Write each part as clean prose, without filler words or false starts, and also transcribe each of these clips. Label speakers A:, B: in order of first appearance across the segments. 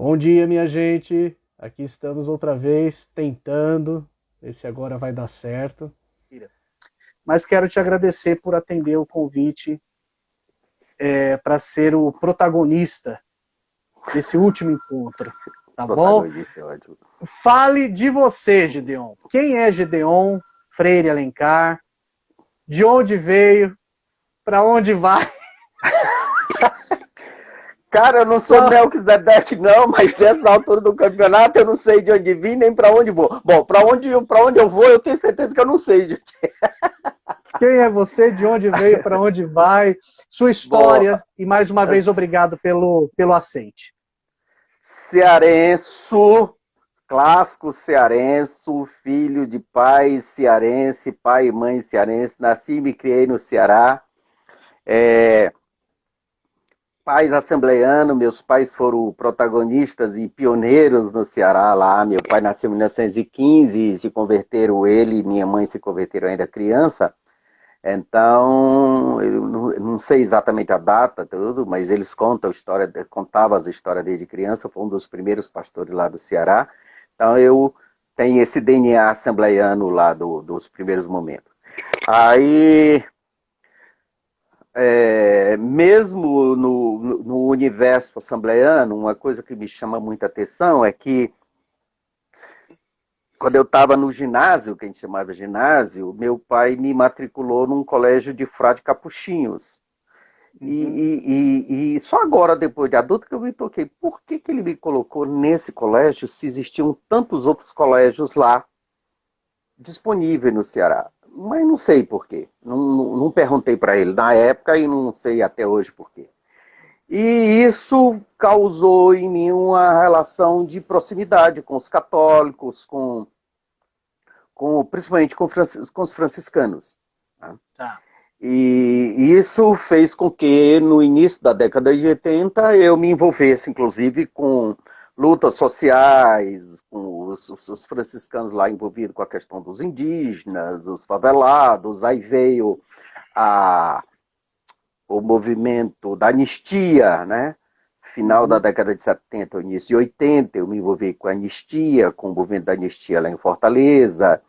A: Bom dia, minha gente. Aqui estamos outra vez tentando ver se agora vai dar certo. Mas quero te agradecer por atender o convite para ser o protagonista desse último encontro, tá bom?
B: Protagonista, é ótimo.
A: Fale de você, Gedeon. Quem é Gedeon Freire Alencar? De onde veio? Para onde vai?
B: Cara, eu não sou Melquisedeque não, mas nessa altura do campeonato eu não sei de onde vim nem para onde vou. Bom, para onde eu vou, eu tenho certeza que eu não sei, gente.
A: Quem é você? De onde veio? Para onde vai? Sua
B: Bom,
A: história e mais uma vez obrigado pelo aceite.
B: cearenço, clássico cearense, filho de pai cearense, pai e mãe cearense, nasci e me criei no Ceará. Pais assembleianos, meus pais foram protagonistas e pioneiros no Ceará lá. Meu pai nasceu em 1915, se converteram ele e minha mãe se converteram ainda criança. Então, eu não sei exatamente a data, tudo, mas eles contavam as histórias desde criança. Foi um dos primeiros pastores lá do Ceará. Então, eu tenho esse DNA assembleiano lá dos primeiros momentos. Aí, mesmo no universo assembleiano, uma coisa que me chama muita atenção é que quando eu estava no ginásio, que a gente chamava ginásio, meu pai me matriculou num colégio de frade capuchinhos. E só agora, depois de adulto, que eu me toquei. Por que ele me colocou nesse colégio se existiam tantos outros colégios lá disponíveis no Ceará? Mas não sei por quê. Não perguntei para ele na época e não sei até hoje por quê. E isso causou em mim uma relação de proximidade com os católicos, principalmente com os franciscanos. Né?
A: Tá.
B: E isso fez com que, no início da década de 80, eu me envolvesse, inclusive, com lutas sociais, com os franciscanos lá envolvidos com a questão dos indígenas, os favelados. Aí veio a, o movimento da anistia, né? Final da década de 70, início de 80, eu me envolvi com a anistia, com o movimento da anistia lá em Fortaleza.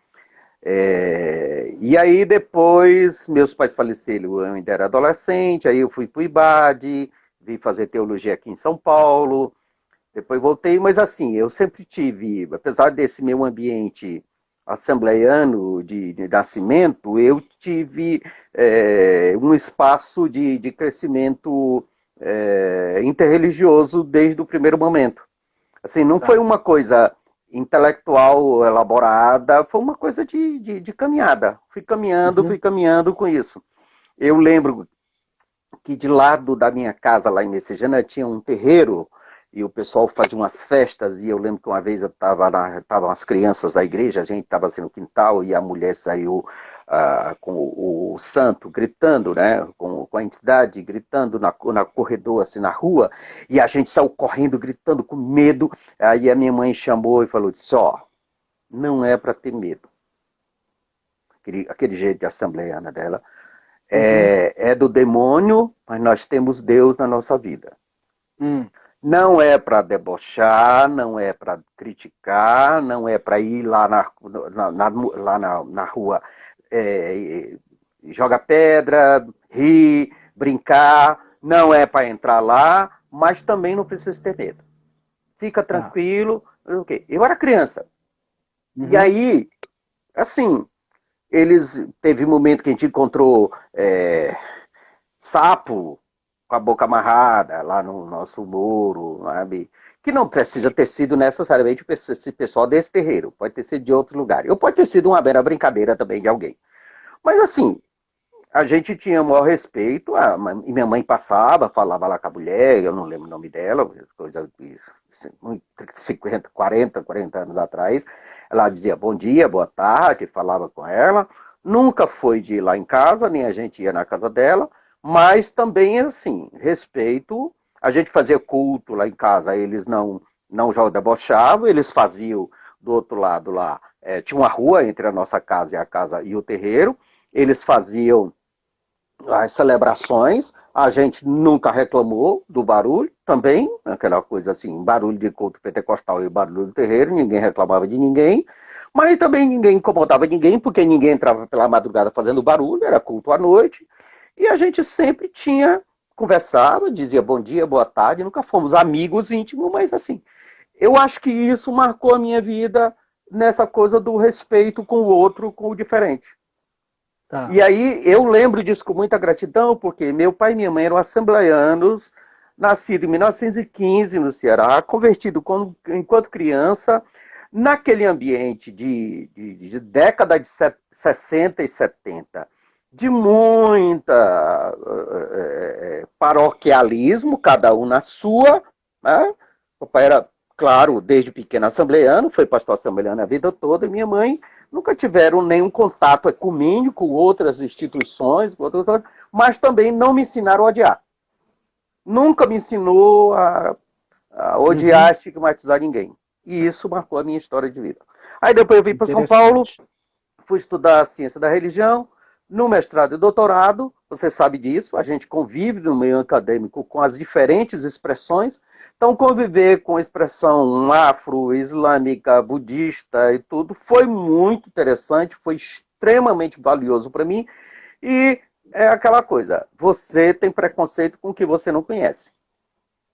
B: E aí depois, meus pais faleceram, eu ainda era adolescente, aí eu fui para o IBAD, vim fazer teologia aqui em São Paulo, depois voltei, mas assim, eu sempre tive, apesar desse meu ambiente assembleiano de nascimento, eu tive um espaço de crescimento interreligioso desde o primeiro momento. Assim, não foi
A: Tá.
B: uma coisa intelectual elaborada, foi uma coisa de caminhada. Fui
A: Uhum.
B: caminhando com isso. Eu lembro que de lado da minha casa, lá em Messejana, tinha um terreiro e o pessoal fazia umas festas, e eu lembro que uma vez estavam as crianças da igreja, a gente estava assim no quintal, e a mulher saiu com o santo gritando, né, com a entidade gritando na corredor, assim, na rua, e a gente saiu correndo, gritando com medo. Aí a minha mãe chamou e falou, disse, ó, não é para ter medo. Aquele jeito de assembleiana dela.
A: Uhum.
B: É do demônio, mas nós temos Deus na nossa vida.
A: Hum.
B: Não é para debochar, não é para criticar, não é para ir lá na rua joga pedra, rir, brincar. Não é para entrar lá, mas também não precisa ter medo. Fica
A: Tá.
B: tranquilo. Okay. Eu era criança. E
A: Uhum.
B: aí, assim, teve um momento que a gente encontrou sapo com a boca amarrada lá no nosso muro, sabe? Que não precisa ter sido necessariamente esse pessoal desse terreiro, pode ter sido de outro lugar. Ou pode ter sido uma mera brincadeira também de alguém. Mas assim, a gente tinha o maior respeito, e minha mãe passava, falava lá com a mulher, eu não lembro o nome dela, coisa de 50, 40 anos atrás. Ela dizia bom dia, boa tarde, falava com ela. Nunca foi de ir lá em casa, nem a gente ia na casa dela, mas também, assim, respeito. A gente fazia culto lá em casa, eles não já debochavam, eles faziam do outro lado lá. Tinha uma rua entre a nossa casa e o terreiro, eles faziam as celebrações, a gente nunca reclamou do barulho, também, aquela coisa assim, barulho de culto pentecostal e barulho do terreiro, ninguém reclamava de ninguém, mas também ninguém incomodava ninguém, porque ninguém entrava pela madrugada fazendo barulho, era culto à noite, e a gente sempre conversava, dizia bom dia, boa tarde, nunca fomos amigos íntimos, mas assim, eu acho que isso marcou a minha vida nessa coisa do respeito com o outro, com o diferente. Tá. E aí eu lembro disso com muita gratidão, porque meu pai e minha mãe eram assembleianos, nascido em 1915 no Ceará, convertido enquanto criança, naquele ambiente de década de 60 e 70, de muita paroquialismo, cada um na sua, né? O pai era, claro, desde pequeno assembleiano, foi pastor assembleiano a vida toda, e minha mãe nunca tiveram nenhum contato ecumênico com outras instituições, mas também não me ensinaram a odiar. Nunca me ensinou a odiar, estigmatizar ninguém. E isso marcou a minha história de vida. Aí depois eu vim para São Paulo, fui estudar a ciência da religião, no mestrado e doutorado, você sabe disso, a gente convive no meio acadêmico com as diferentes expressões, então conviver com a expressão afro-islâmica, budista e tudo, foi muito interessante, foi extremamente valioso para mim, e é aquela coisa, você tem preconceito com o que você não conhece.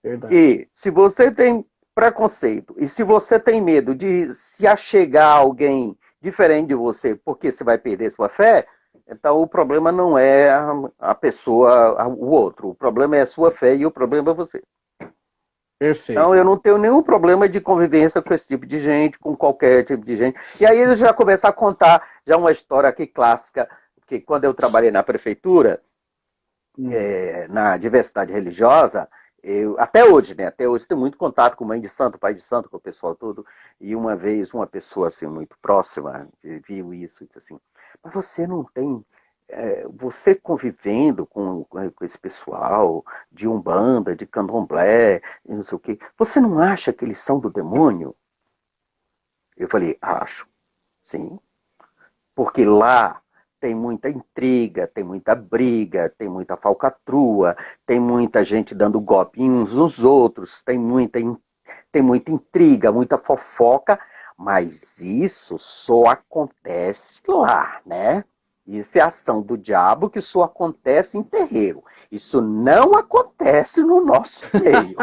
B: Verdade. E se você tem preconceito, e se você tem medo de se achegar a alguém diferente de você, porque você vai perder sua fé, então o problema não é a pessoa, o outro, o problema é a sua fé e o problema é você. Perfeito. Então eu não tenho nenhum problema de convivência com esse tipo de gente, com qualquer tipo de gente. E aí ele já começa a contar já uma história aqui clássica, que quando eu trabalhei na prefeitura, na diversidade religiosa, até hoje, né? Até hoje tenho muito contato com mãe de santo, pai de santo, com o pessoal todo. E uma vez uma pessoa assim muito próxima viu isso e disse assim: mas você não tem, você convivendo com esse pessoal de Umbanda, de Candomblé, não sei o quê, você não acha que eles são do demônio? Eu falei: acho, sim, porque lá tem muita intriga, tem muita briga, tem muita falcatrua, tem muita gente dando golpe uns nos outros, tem muita intriga, muita fofoca, mas isso só acontece lá, né? Isso é ação do diabo que só acontece em terreiro. Isso não acontece no nosso meio.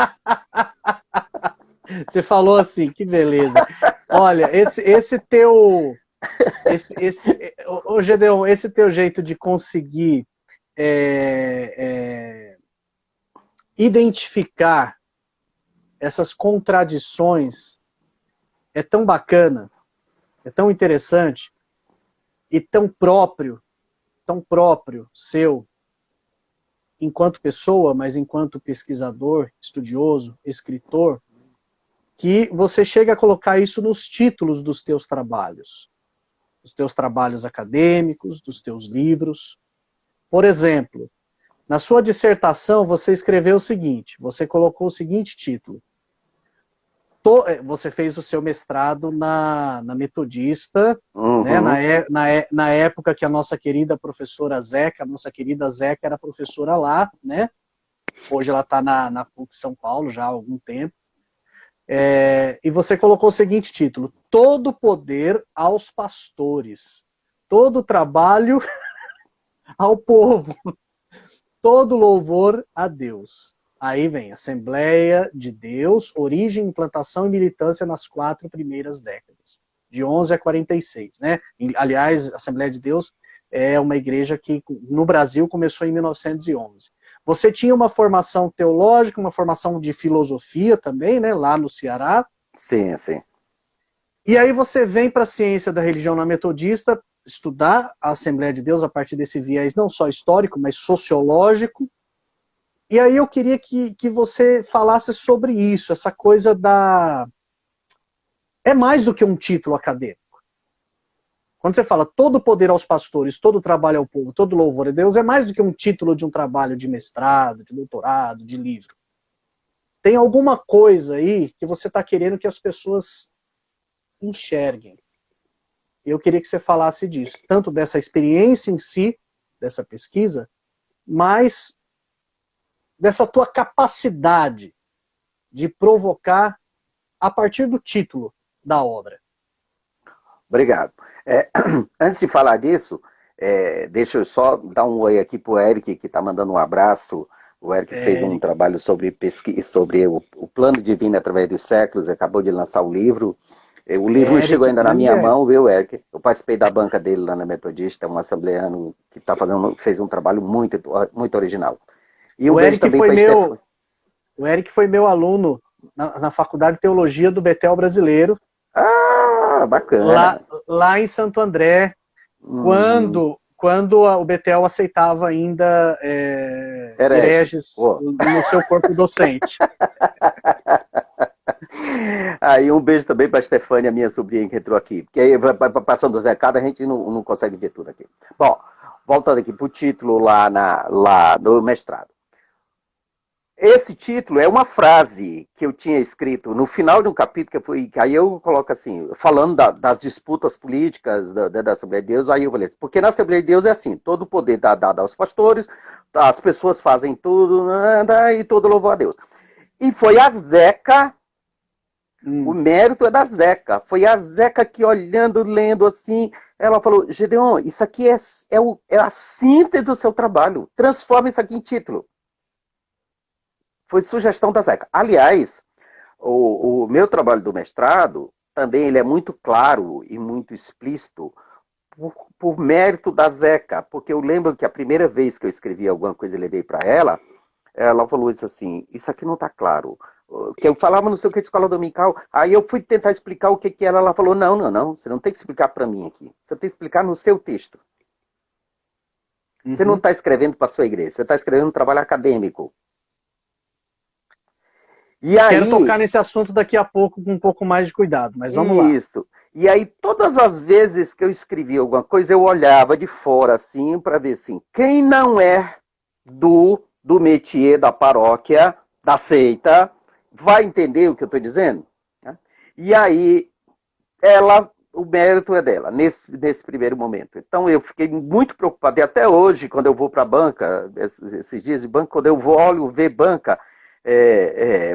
A: Você falou assim, que beleza. Olha, esse teu... Ô Gedeon, esse teu jeito de conseguir identificar essas contradições é tão bacana, é tão interessante e tão próprio seu, enquanto pessoa, mas enquanto pesquisador, estudioso, escritor, que você chega a colocar isso nos títulos dos teus trabalhos acadêmicos, dos teus livros. Por exemplo, na sua dissertação você escreveu o seguinte, você colocou o seguinte título: você fez o seu mestrado na Metodista, né, na época que a nossa querida professora Zeca, era professora lá, né? Hoje ela está na PUC São Paulo já há algum tempo. E você colocou o seguinte título: todo poder aos pastores, todo trabalho ao povo, todo louvor a Deus. Aí vem Assembleia de Deus, origem, implantação e militância nas 4 primeiras décadas, de 11 a 46, né? Aliás, a Assembleia de Deus é uma igreja que no Brasil começou em 1911. Você tinha uma formação teológica, uma formação de filosofia também, né, lá no Ceará.
B: Sim, sim.
A: E aí você vem para a ciência da religião na Metodista, estudar a Assembleia de Deus a partir desse viés não só histórico, mas sociológico. E aí eu queria que você falasse sobre isso, essa coisa da... É mais do que um título acadêmico. Quando você fala todo poder aos pastores, todo trabalho ao povo, todo louvor a Deus, é mais do que um título de um trabalho de mestrado, de doutorado, de livro. Tem alguma coisa aí que você está querendo que as pessoas enxerguem. Eu queria que você falasse disso, tanto dessa experiência em si, dessa pesquisa, mas dessa tua capacidade de provocar a partir do título da obra?
B: Obrigado. Antes de falar disso, deixa eu só dar um oi aqui para o Eric, que está mandando um abraço. O Eric fez um trabalho sobre pesquisa, sobre o plano divino através dos séculos, acabou de lançar o livro. O livro não chegou ainda na minha mão, viu, Eric? Eu participei da banca dele lá na Metodista, um assembleano que fez um trabalho muito, muito original. E
A: o Eric também o Eric foi meu aluno na Faculdade de Teologia do Betel Brasileiro.
B: Ah, bacana.
A: Lá em Santo André, quando o Betel aceitava ainda hereges no seu corpo docente.
B: Aí um beijo também para a Stefânia, minha sobrinha que entrou aqui. Porque aí, passando os recados, a gente não consegue ver tudo aqui. Bom, voltando aqui para o título lá no mestrado. Esse título é uma frase que eu tinha escrito no final de um capítulo, que aí eu coloco assim, falando das disputas políticas da Assembleia de Deus, aí eu falei assim, porque na Assembleia de Deus é assim, todo o poder está dado aos pastores, as pessoas fazem tudo, e todo louvor a Deus. E foi a Zeca, o mérito é da Zeca, foi a Zeca que olhando, lendo assim, ela falou, Gedeon, isso aqui é a síntese do seu trabalho, transforma isso aqui em título. Foi sugestão da Zeca. Aliás, o meu trabalho do mestrado, também ele é muito claro e muito explícito por mérito da Zeca, porque eu lembro que a primeira vez que eu escrevi alguma coisa e levei para ela falou isso assim, isso aqui não está claro. Que eu falava não sei o que de escola dominical, aí eu fui tentar explicar o que era, ela falou, não, você não tem que explicar para mim aqui, você tem que explicar no seu texto. Você não está escrevendo para a sua igreja, você está escrevendo um trabalho acadêmico.
A: E aí, quero tocar nesse assunto daqui a pouco com um pouco mais de cuidado, mas vamos lá.
B: Isso. E aí, todas as vezes que eu escrevi alguma coisa, eu olhava de fora, assim, para ver, assim, quem não é do métier da paróquia, da seita, vai entender o que eu estou dizendo? E aí, o mérito é dela, nesse primeiro momento. Então, eu fiquei muito preocupado. E até hoje, quando eu vou para a banca, esses dias de banca, quando eu olho ver banca,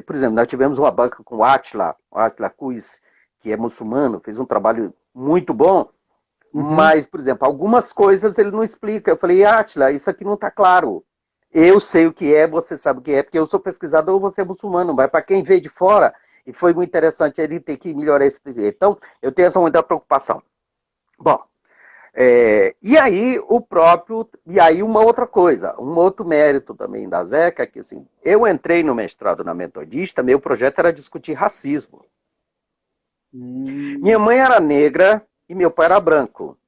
B: por exemplo, nós tivemos uma banca com o Atila Cus, que é muçulmano, fez um trabalho muito bom, mas, por exemplo, algumas coisas ele não explica. Eu falei, Atila, isso aqui não está claro. Eu sei o que é, você sabe o que é, porque eu sou pesquisador, você é muçulmano, mas para quem veio de fora, e foi muito interessante ele ter que melhorar esse jeito. Então, eu tenho essa muita preocupação. Bom, e aí uma outra coisa, um outro mérito também da Zeca, que assim, eu entrei no mestrado na Metodista, meu projeto era discutir racismo. Minha mãe era negra e meu pai era branco.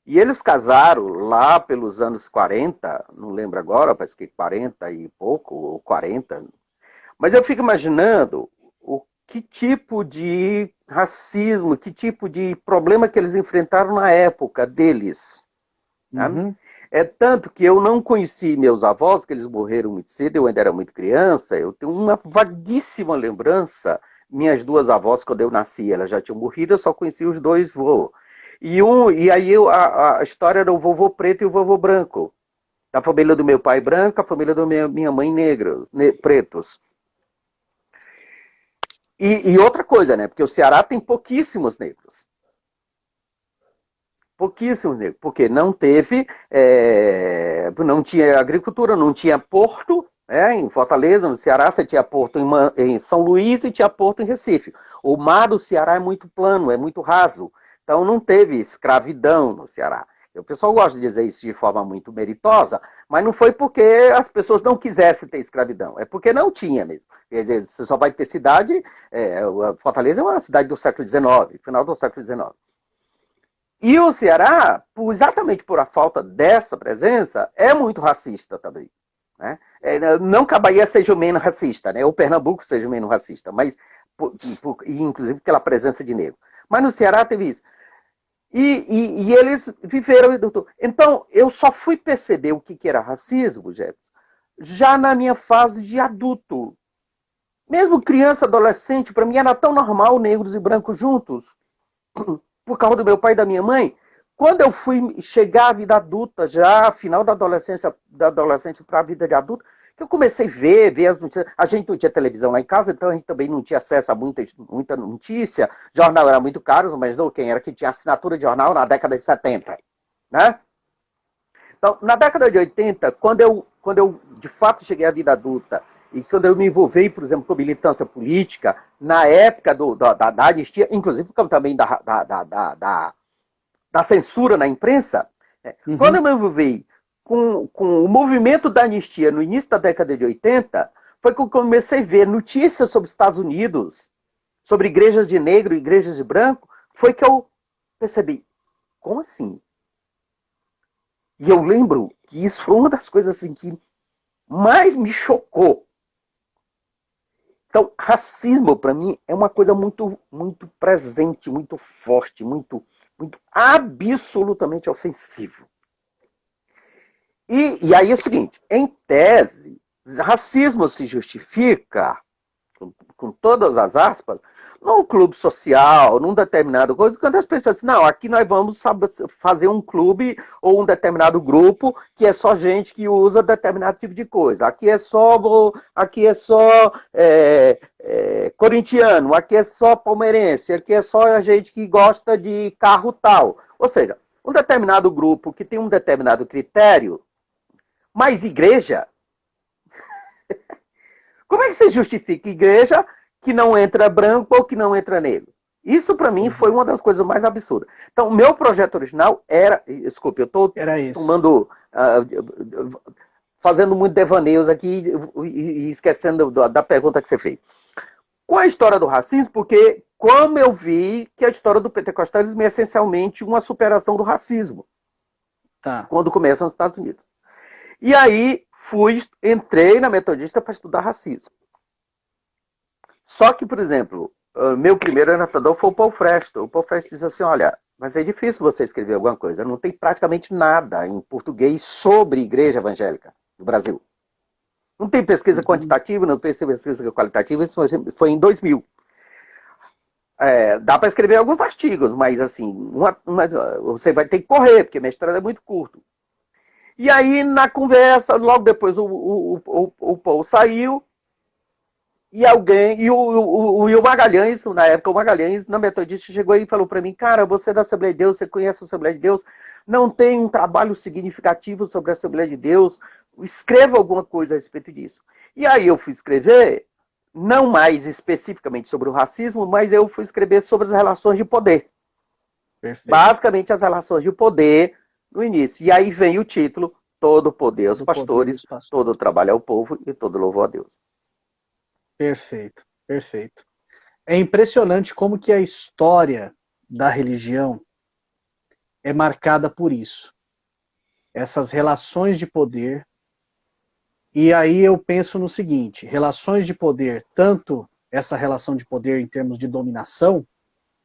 B: E eles casaram lá pelos anos 40, não lembro agora, parece que 40 e pouco, ou 40. Mas eu fico imaginando que tipo de racismo, que tipo de problema que eles enfrentaram na época deles. É tanto que eu não conheci meus avós, que eles morreram muito cedo, eu ainda era muito criança, eu tenho uma vaguíssima lembrança. Minhas duas avós, quando eu nasci, elas já tinham morrido, eu só conheci os dois vô. E aí a história era o vovô preto e o vovô branco. A família do meu pai branca, a família da minha mãe negra, pretos. E outra coisa, né? Porque o Ceará tem pouquíssimos negros. Pouquíssimos negros. Porque não teve, não tinha agricultura, não tinha porto. Em Fortaleza, no Ceará, você tinha porto em São Luís e tinha porto em Recife. O mar do Ceará é muito plano, é muito raso. Então não teve escravidão no Ceará. O pessoal gosta de dizer isso de forma muito meritosa, mas não foi porque as pessoas não quisessem ter escravidão, é porque não tinha mesmo. Quer dizer, você só vai ter cidade, Fortaleza é uma cidade do século XIX, final do século XIX. E o Ceará, exatamente por a falta dessa presença, é muito racista também. Né? Não que a Bahia seja o menos racista, né? Ou Pernambuco seja o menos racista, mas inclusive pela presença de negro. Mas no Ceará teve isso. E eles viveram. Então, eu só fui perceber o que era racismo, Jefferson, já na minha fase de adulto. Mesmo criança, adolescente, para mim era tão normal negros e brancos juntos, por causa do meu pai e da minha mãe. Quando eu fui chegar à vida adulta, já final da adolescência para a vida de adulto, que eu comecei a ver as notícias. A gente não tinha televisão lá em casa, então a gente também não tinha acesso a muita notícia. Jornal era muito caro, mas não quem era que tinha assinatura de jornal na década de 70, né? Então, na década de 80, quando eu de fato cheguei à vida adulta e quando eu me envolvi, por exemplo, com militância política, na época da anistia, inclusive também da censura na imprensa, quando eu me envolvi com o movimento da anistia no início da década de 80, foi que eu comecei a ver notícias sobre os Estados Unidos, sobre igrejas de negro e igrejas de branco, foi que eu percebi, como assim? E eu lembro que isso foi uma das coisas assim, que mais me chocou. Então, racismo, para mim, é uma coisa muito, muito presente, muito forte, muito absolutamente ofensivo. E aí é o seguinte, em tese, racismo se justifica, com todas as aspas, num clube social, num determinado coisa, quando as pessoas dizem, não, aqui nós vamos fazer um clube ou um determinado grupo que é só gente que usa determinado tipo de coisa. Aqui é só corintiano, aqui é só palmeirense, aqui é só a gente que gosta de carro tal. Ou seja, um determinado grupo que tem um determinado critério, mas igreja... Como é que você justifica igreja que não entra branco ou que não entra negro? Isso, para mim, foi uma das coisas mais absurdas. Então, o meu projeto original era... Desculpe, eu estou tomando... fazendo muito devaneios aqui e esquecendo da pergunta que você fez. Com a história do racismo, porque como eu vi que a história do pentecostalismo é essencialmente uma superação do racismo.
A: Tá.
B: Quando começa nos Estados Unidos. E aí, entrei na Metodista para estudar racismo. Só que, por exemplo, meu primeiro orientador foi o Paul Fresto. O Paul Fresto disse assim, olha, mas é difícil você escrever alguma coisa. Não tem praticamente nada em português sobre igreja evangélica no Brasil. Não tem pesquisa quantitativa, não tem pesquisa qualitativa. Isso foi em 2000. Dá para escrever alguns artigos, mas assim, você vai ter que correr, porque mestrado é muito curto. E aí, na conversa, logo depois o Paul saiu, e o Magalhães, na época, o Magalhães, na Metodista, chegou aí e falou para mim, cara, você é da Assembleia de Deus, você conhece a Assembleia de Deus, não tem um trabalho significativo sobre a Assembleia de Deus, escreva alguma coisa a respeito disso. E aí eu fui escrever, não mais especificamente sobre o racismo, mas eu fui escrever sobre as relações de poder.
A: Perfeito.
B: Basicamente, as relações de poder no início. E aí vem o título, todo poder aos pastores, todo trabalho ao povo e todo louvor a Deus.
A: Perfeito, perfeito. É impressionante como que a história da religião é marcada por isso. Essas relações de poder. E aí eu penso no seguinte, relações de poder, tanto essa relação de poder em termos de dominação,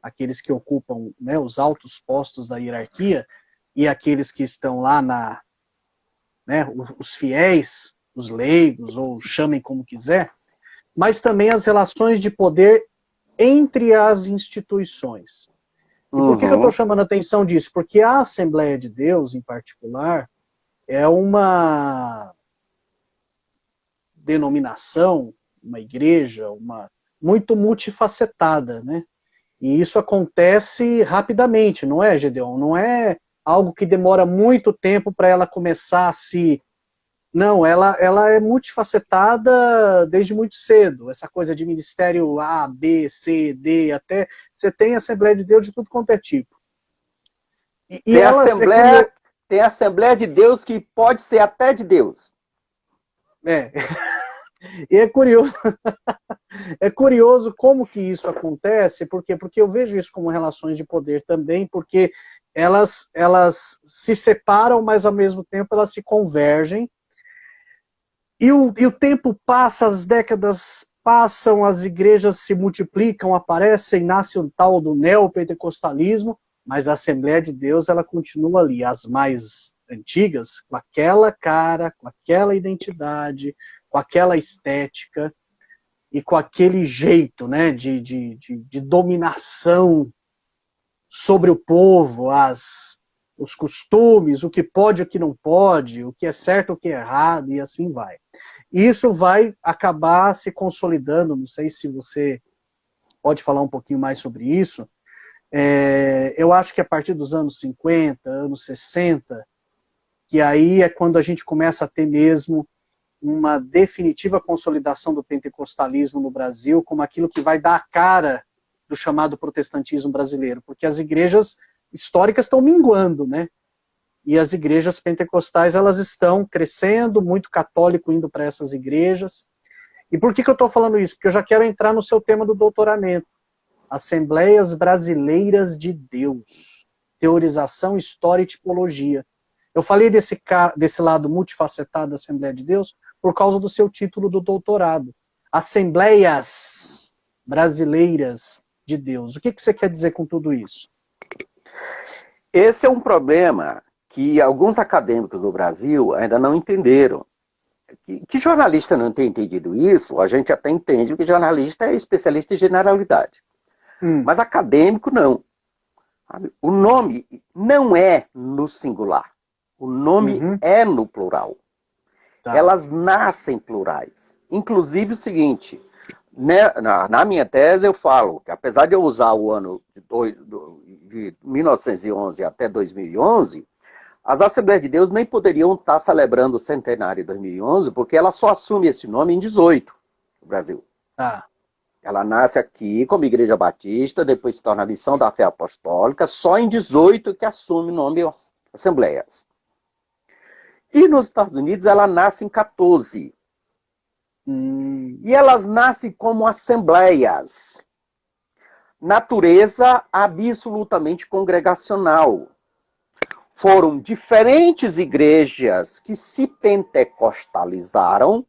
A: aqueles que ocupam, né, os altos postos da hierarquia, e aqueles que estão lá os fiéis, os leigos, ou chamem como quiser, mas também as relações de poder entre as instituições. E por que eu estou chamando a atenção disso? Porque a Assembleia de Deus, em particular, é uma denominação, uma igreja, muito multifacetada, né? E isso acontece rapidamente, não é, Gedeon? Não é algo que demora muito tempo para ela começar a se... Não, ela é multifacetada desde muito cedo. Essa coisa de ministério A, B, C, D, até... Você tem Assembleia de Deus de tudo quanto é tipo.
B: Tem a Assembleia de Deus que pode ser até de Deus.
A: E é curioso, como que isso acontece, porque eu vejo isso como relações de poder também, porque elas se separam, mas ao mesmo tempo elas se convergem, e o tempo passa, as décadas passam, as igrejas se multiplicam, aparecem, nasce o tal do neopentecostalismo, mas a Assembleia de Deus ela continua ali, as mais antigas, com aquela cara, com aquela identidade, com aquela estética e com aquele jeito, né, de dominação sobre o povo, os costumes, o que pode, o que não pode, o que é certo, o que é errado, e assim vai. E isso vai acabar se consolidando, não sei se você pode falar um pouquinho mais sobre isso. Eu acho que a partir dos anos 50, anos 60, que aí é quando a gente começa a ter mesmo uma definitiva consolidação do pentecostalismo no Brasil como aquilo que vai dar a cara do chamado protestantismo brasileiro, porque as igrejas históricas estão minguando, né? E as igrejas pentecostais, elas estão crescendo, muito católico indo para essas igrejas. E por que eu estou falando isso? Porque eu já quero entrar no seu tema do doutoramento. Assembleias Brasileiras de Deus. Teorização, história e tipologia. Eu falei desse lado multifacetado da Assembleia de Deus por causa do seu título do doutorado. Assembleias Brasileiras de Deus. O que você quer dizer com tudo isso?
B: Esse é um problema que alguns acadêmicos do Brasil ainda não entenderam. Que jornalista não tem entendido isso, a gente até entende que jornalista é especialista em generalidade. Mas acadêmico não. O nome não é no singular. O nome é no plural. Tá. Elas nascem plurais. Inclusive o seguinte, né, na minha tese eu falo que apesar de eu usar o ano de 1911 até 2011, as Assembleias de Deus nem poderiam estar celebrando o centenário de 2011, porque ela só assume esse nome em 18, no Brasil.
A: Ah.
B: Ela nasce aqui como Igreja Batista, depois se torna a Missão da Fé Apostólica, só em 18 que assume o nome Assembleias. E nos Estados Unidos ela nasce em 14. E elas nascem como assembleias. Natureza absolutamente congregacional. Foram diferentes igrejas que se pentecostalizaram,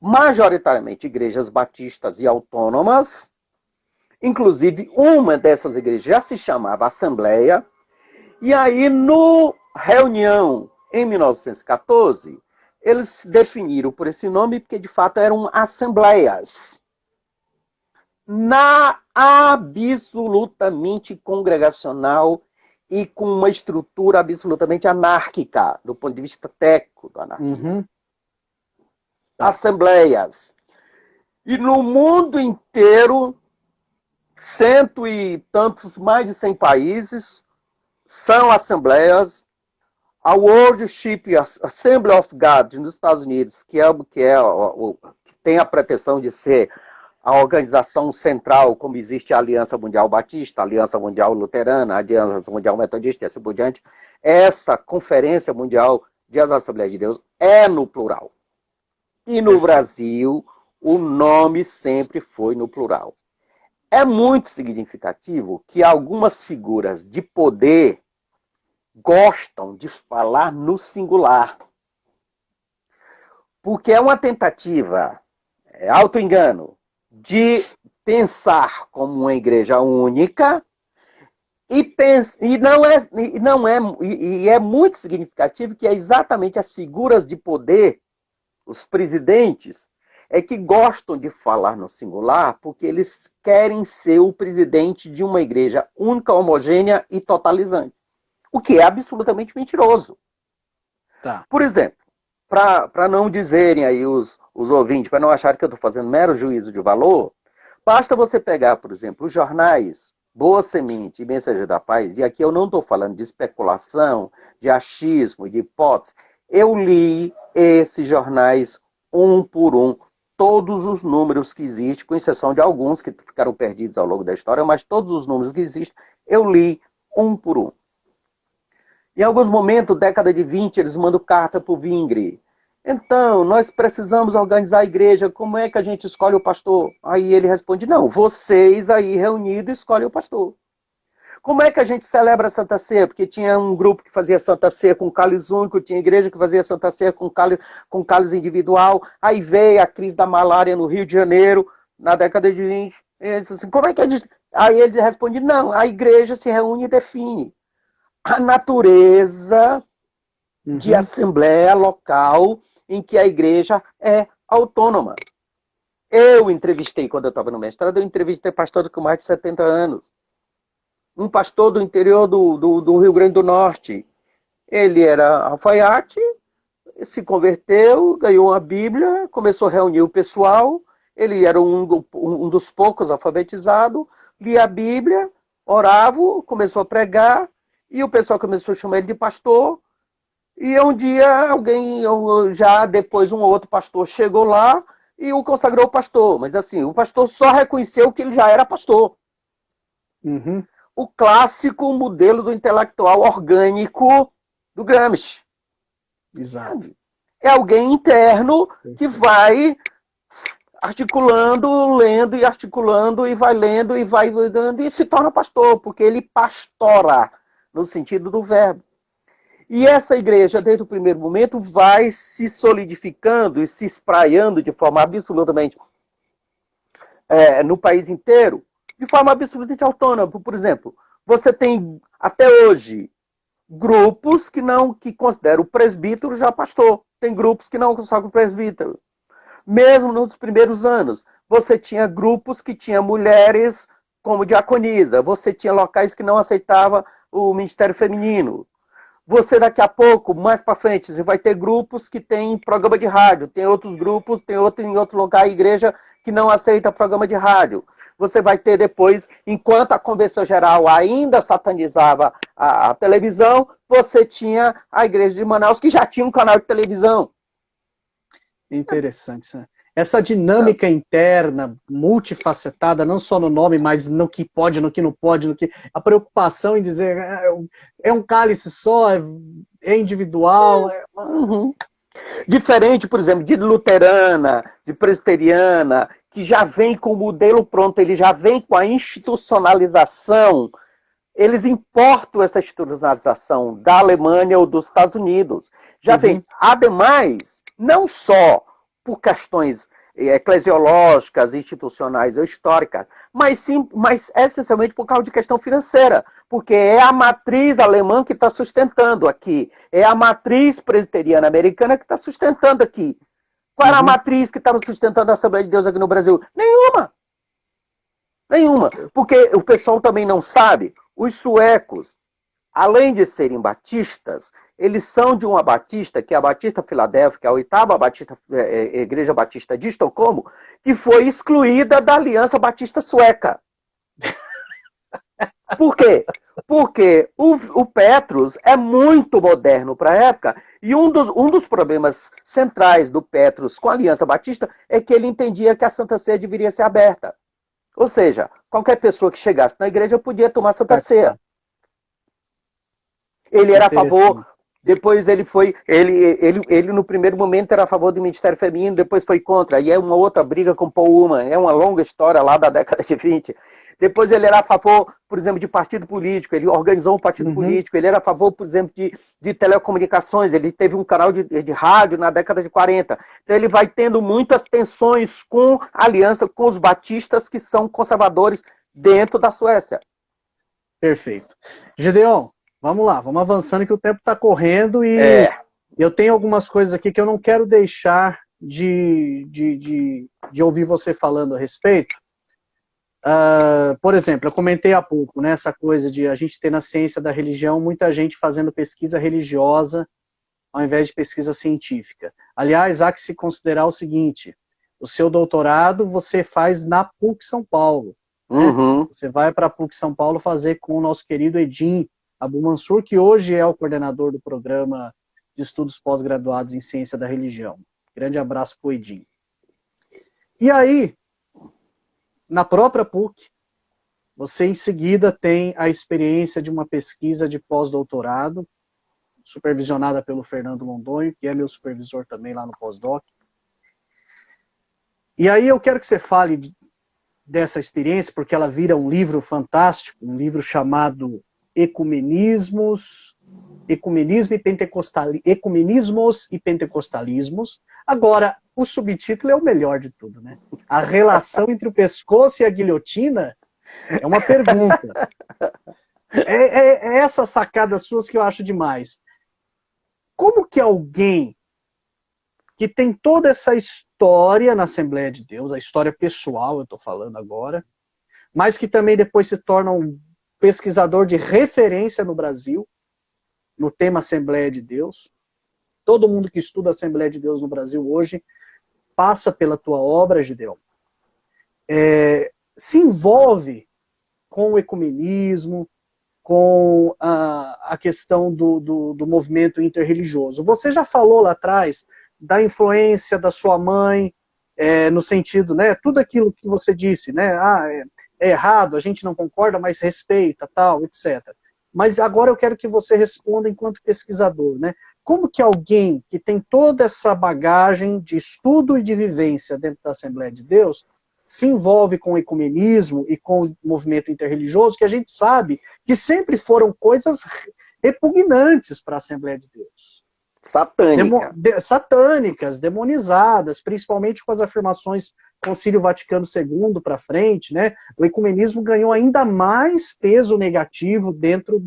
B: majoritariamente igrejas batistas e autônomas. Inclusive, uma dessas igrejas já se chamava Assembleia. E aí, no reunião em 1914, eles se definiram por esse nome porque, de fato, eram assembleias. Absolutamente congregacional e com uma estrutura absolutamente anárquica, do ponto de vista técnico da anarquia. Assembleias. E no mundo inteiro, cento e tantos, mais de 100 países, são assembleias. A Worship Assembly of God nos Estados Unidos, que tem a pretensão de ser a organização central, como existe a Aliança Mundial Batista, a Aliança Mundial Luterana, a Aliança Mundial Metodista e assim por diante, essa Conferência Mundial de Assembleias de Deus é no plural. E no Brasil, o nome sempre foi no plural. É muito significativo que algumas figuras de poder gostam de falar no singular. Porque é uma tentativa, auto-engano, de pensar como uma igreja única e é muito significativo que é exatamente as figuras de poder, os presidentes, é que gostam de falar no singular porque eles querem ser o presidente de uma igreja única, homogênea e totalizante. O que é absolutamente mentiroso.
A: Tá.
B: Por exemplo, para não dizerem aí os ouvintes, para não acharem que eu estou fazendo mero juízo de valor, basta você pegar, por exemplo, os jornais Boa Semente e Mensageiro da Paz, e aqui eu não estou falando de especulação, de achismo, de hipótese. Eu li esses jornais um por um, todos os números que existem, com exceção de alguns que ficaram perdidos ao longo da história, mas todos os números que existem, eu li um por um. Em alguns momentos, década de 20, eles mandam carta para o Vingre. Então, nós precisamos organizar a igreja, como é que a gente escolhe o pastor? Aí ele responde, não, vocês aí reunidos escolhem o pastor. Como é que a gente celebra a Santa Ceia? Porque tinha um grupo que fazia Santa Ceia com cálice único, tinha igreja que fazia Santa Ceia com cálice individual. Aí veio a crise da malária no Rio de Janeiro, na década de 20. Ele disse assim, como é que a gente... Aí ele responde, não, a igreja se reúne e define a natureza de assembleia local em que a igreja é autônoma. Eu entrevistei, quando eu estava no mestrado, eu entrevistei pastor com mais de 70 anos. Um pastor do interior do Rio Grande do Norte. Ele era alfaiate, se converteu, ganhou uma Bíblia, começou a reunir o pessoal, ele era um dos poucos alfabetizados, lia a Bíblia, orava, começou a pregar, e o pessoal começou a chamar ele de pastor, e um dia alguém, já depois um outro pastor chegou lá e o consagrou pastor, mas assim, o pastor só reconheceu que ele já era pastor.
A: Uhum.
B: O clássico modelo do intelectual orgânico do Gramsci.
A: Exato.
B: É alguém interno que vai articulando, lendo e articulando, e vai lendo e vai dando, e se torna pastor, porque ele pastora, no sentido do verbo. E essa igreja, desde o primeiro momento, vai se solidificando e se espraiando de forma absolutamente no país inteiro, de forma absolutamente autônoma. Por exemplo, você tem, até hoje, grupos que consideram o presbítero já pastor. Tem grupos que não consideram o presbítero. Mesmo nos primeiros anos, você tinha grupos que tinham mulheres como diaconisa, você tinha locais que não aceitavam o ministério feminino. Você daqui a pouco, mais para frente, você vai ter grupos que têm programa de rádio, tem outros grupos, tem outro em outro lugar, igreja que não aceita programa de rádio. Você vai ter depois, enquanto a Convenção Geral ainda satanizava a televisão, você tinha a igreja de Manaus que já tinha um canal de televisão.
A: Interessante. Essa dinâmica interna, multifacetada, não só no nome, mas no que pode, no que não pode, a preocupação em dizer é um cálice só, é individual.
B: Uhum. Diferente, por exemplo, de luterana, de presbiteriana, que já vem com o modelo pronto, ele já vem com a institucionalização. Eles importam essa institucionalização da Alemanha ou dos Estados Unidos. Já vem. Ademais, não só por questões eclesiológicas, institucionais ou históricas, mas essencialmente por causa de questão financeira, porque é a matriz alemã que está sustentando aqui, é a matriz presbiteriana americana que está sustentando aqui. Qual era a matriz que estava sustentando a Assembleia de Deus aqui no Brasil? Nenhuma. Nenhuma. Porque o pessoal também não sabe, os suecos, além de serem batistas, eles são de uma batista, que é a Batista Filadélfia, que é a oitava Igreja Batista de Estocolmo, que foi excluída da Aliança Batista Sueca. Por quê? Porque o Petrus é muito moderno para a época, e um dos problemas centrais do Petrus com a Aliança Batista é que ele entendia que a Santa Ceia deveria ser aberta. Ou seja, qualquer pessoa que chegasse na igreja podia tomar Santa Ceia. Ele era a favor, depois ele no primeiro momento era a favor do Ministério Feminino, depois foi contra, e é uma outra briga com Paul Ullman, é uma longa história lá da década de 20. Depois ele era a favor, por exemplo, de partido político, ele organizou um partido político, ele era a favor, por exemplo, de telecomunicações, ele teve um canal de rádio na década de 40. Então ele vai tendo muitas tensões com a aliança com os batistas que são conservadores dentro da Suécia.
A: Perfeito. Gedeon, vamos lá, vamos avançando que o tempo está correndo e eu tenho algumas coisas aqui que eu não quero deixar de ouvir você falando a respeito. Por exemplo, eu comentei há pouco, né, essa coisa de a gente ter na ciência da religião muita gente fazendo pesquisa religiosa ao invés de pesquisa científica. Aliás, há que se considerar o seguinte, o seu doutorado você faz na PUC São Paulo. Né? Você vai para a PUC São Paulo fazer com o nosso querido Edim Abu Mansur, que hoje é o coordenador do programa de estudos pós-graduados em ciência da religião. Grande abraço para o Edim. E aí, na própria PUC, você em seguida tem a experiência de uma pesquisa de pós-doutorado, supervisionada pelo Fernando Londonho, que é meu supervisor também lá no pós-doc. E aí eu quero que você fale dessa experiência, porque ela vira um livro fantástico, um livro chamado Ecumenismos e Pentecostalismos. Agora, o subtítulo é o melhor de tudo, né? A relação entre o pescoço e a guilhotina é uma pergunta. É essas sacadas suas que eu acho demais. Como que alguém que tem toda essa história na Assembleia de Deus, a história pessoal, eu estou falando agora, mas que também depois se torna um pesquisador de referência no Brasil, no tema Assembleia de Deus, Todo mundo que estuda a Assembleia de Deus no Brasil hoje passa pela tua obra, Gideon. Se envolve com o ecumenismo, com a questão do movimento interreligioso. Você já falou lá atrás da influência da sua mãe, no sentido, né, tudo aquilo que você disse, né, é errado, a gente não concorda, mas respeita, tal, etc. Mas agora eu quero que você responda enquanto pesquisador, né, como que alguém que tem toda essa bagagem de estudo e de vivência dentro da Assembleia de Deus se envolve com o ecumenismo e com o movimento interreligioso, que a gente sabe que sempre foram coisas repugnantes para a Assembleia de Deus. Satânicas, demonizadas, principalmente com as afirmações do Concílio Vaticano II para frente, né? O ecumenismo ganhou ainda mais peso negativo dentro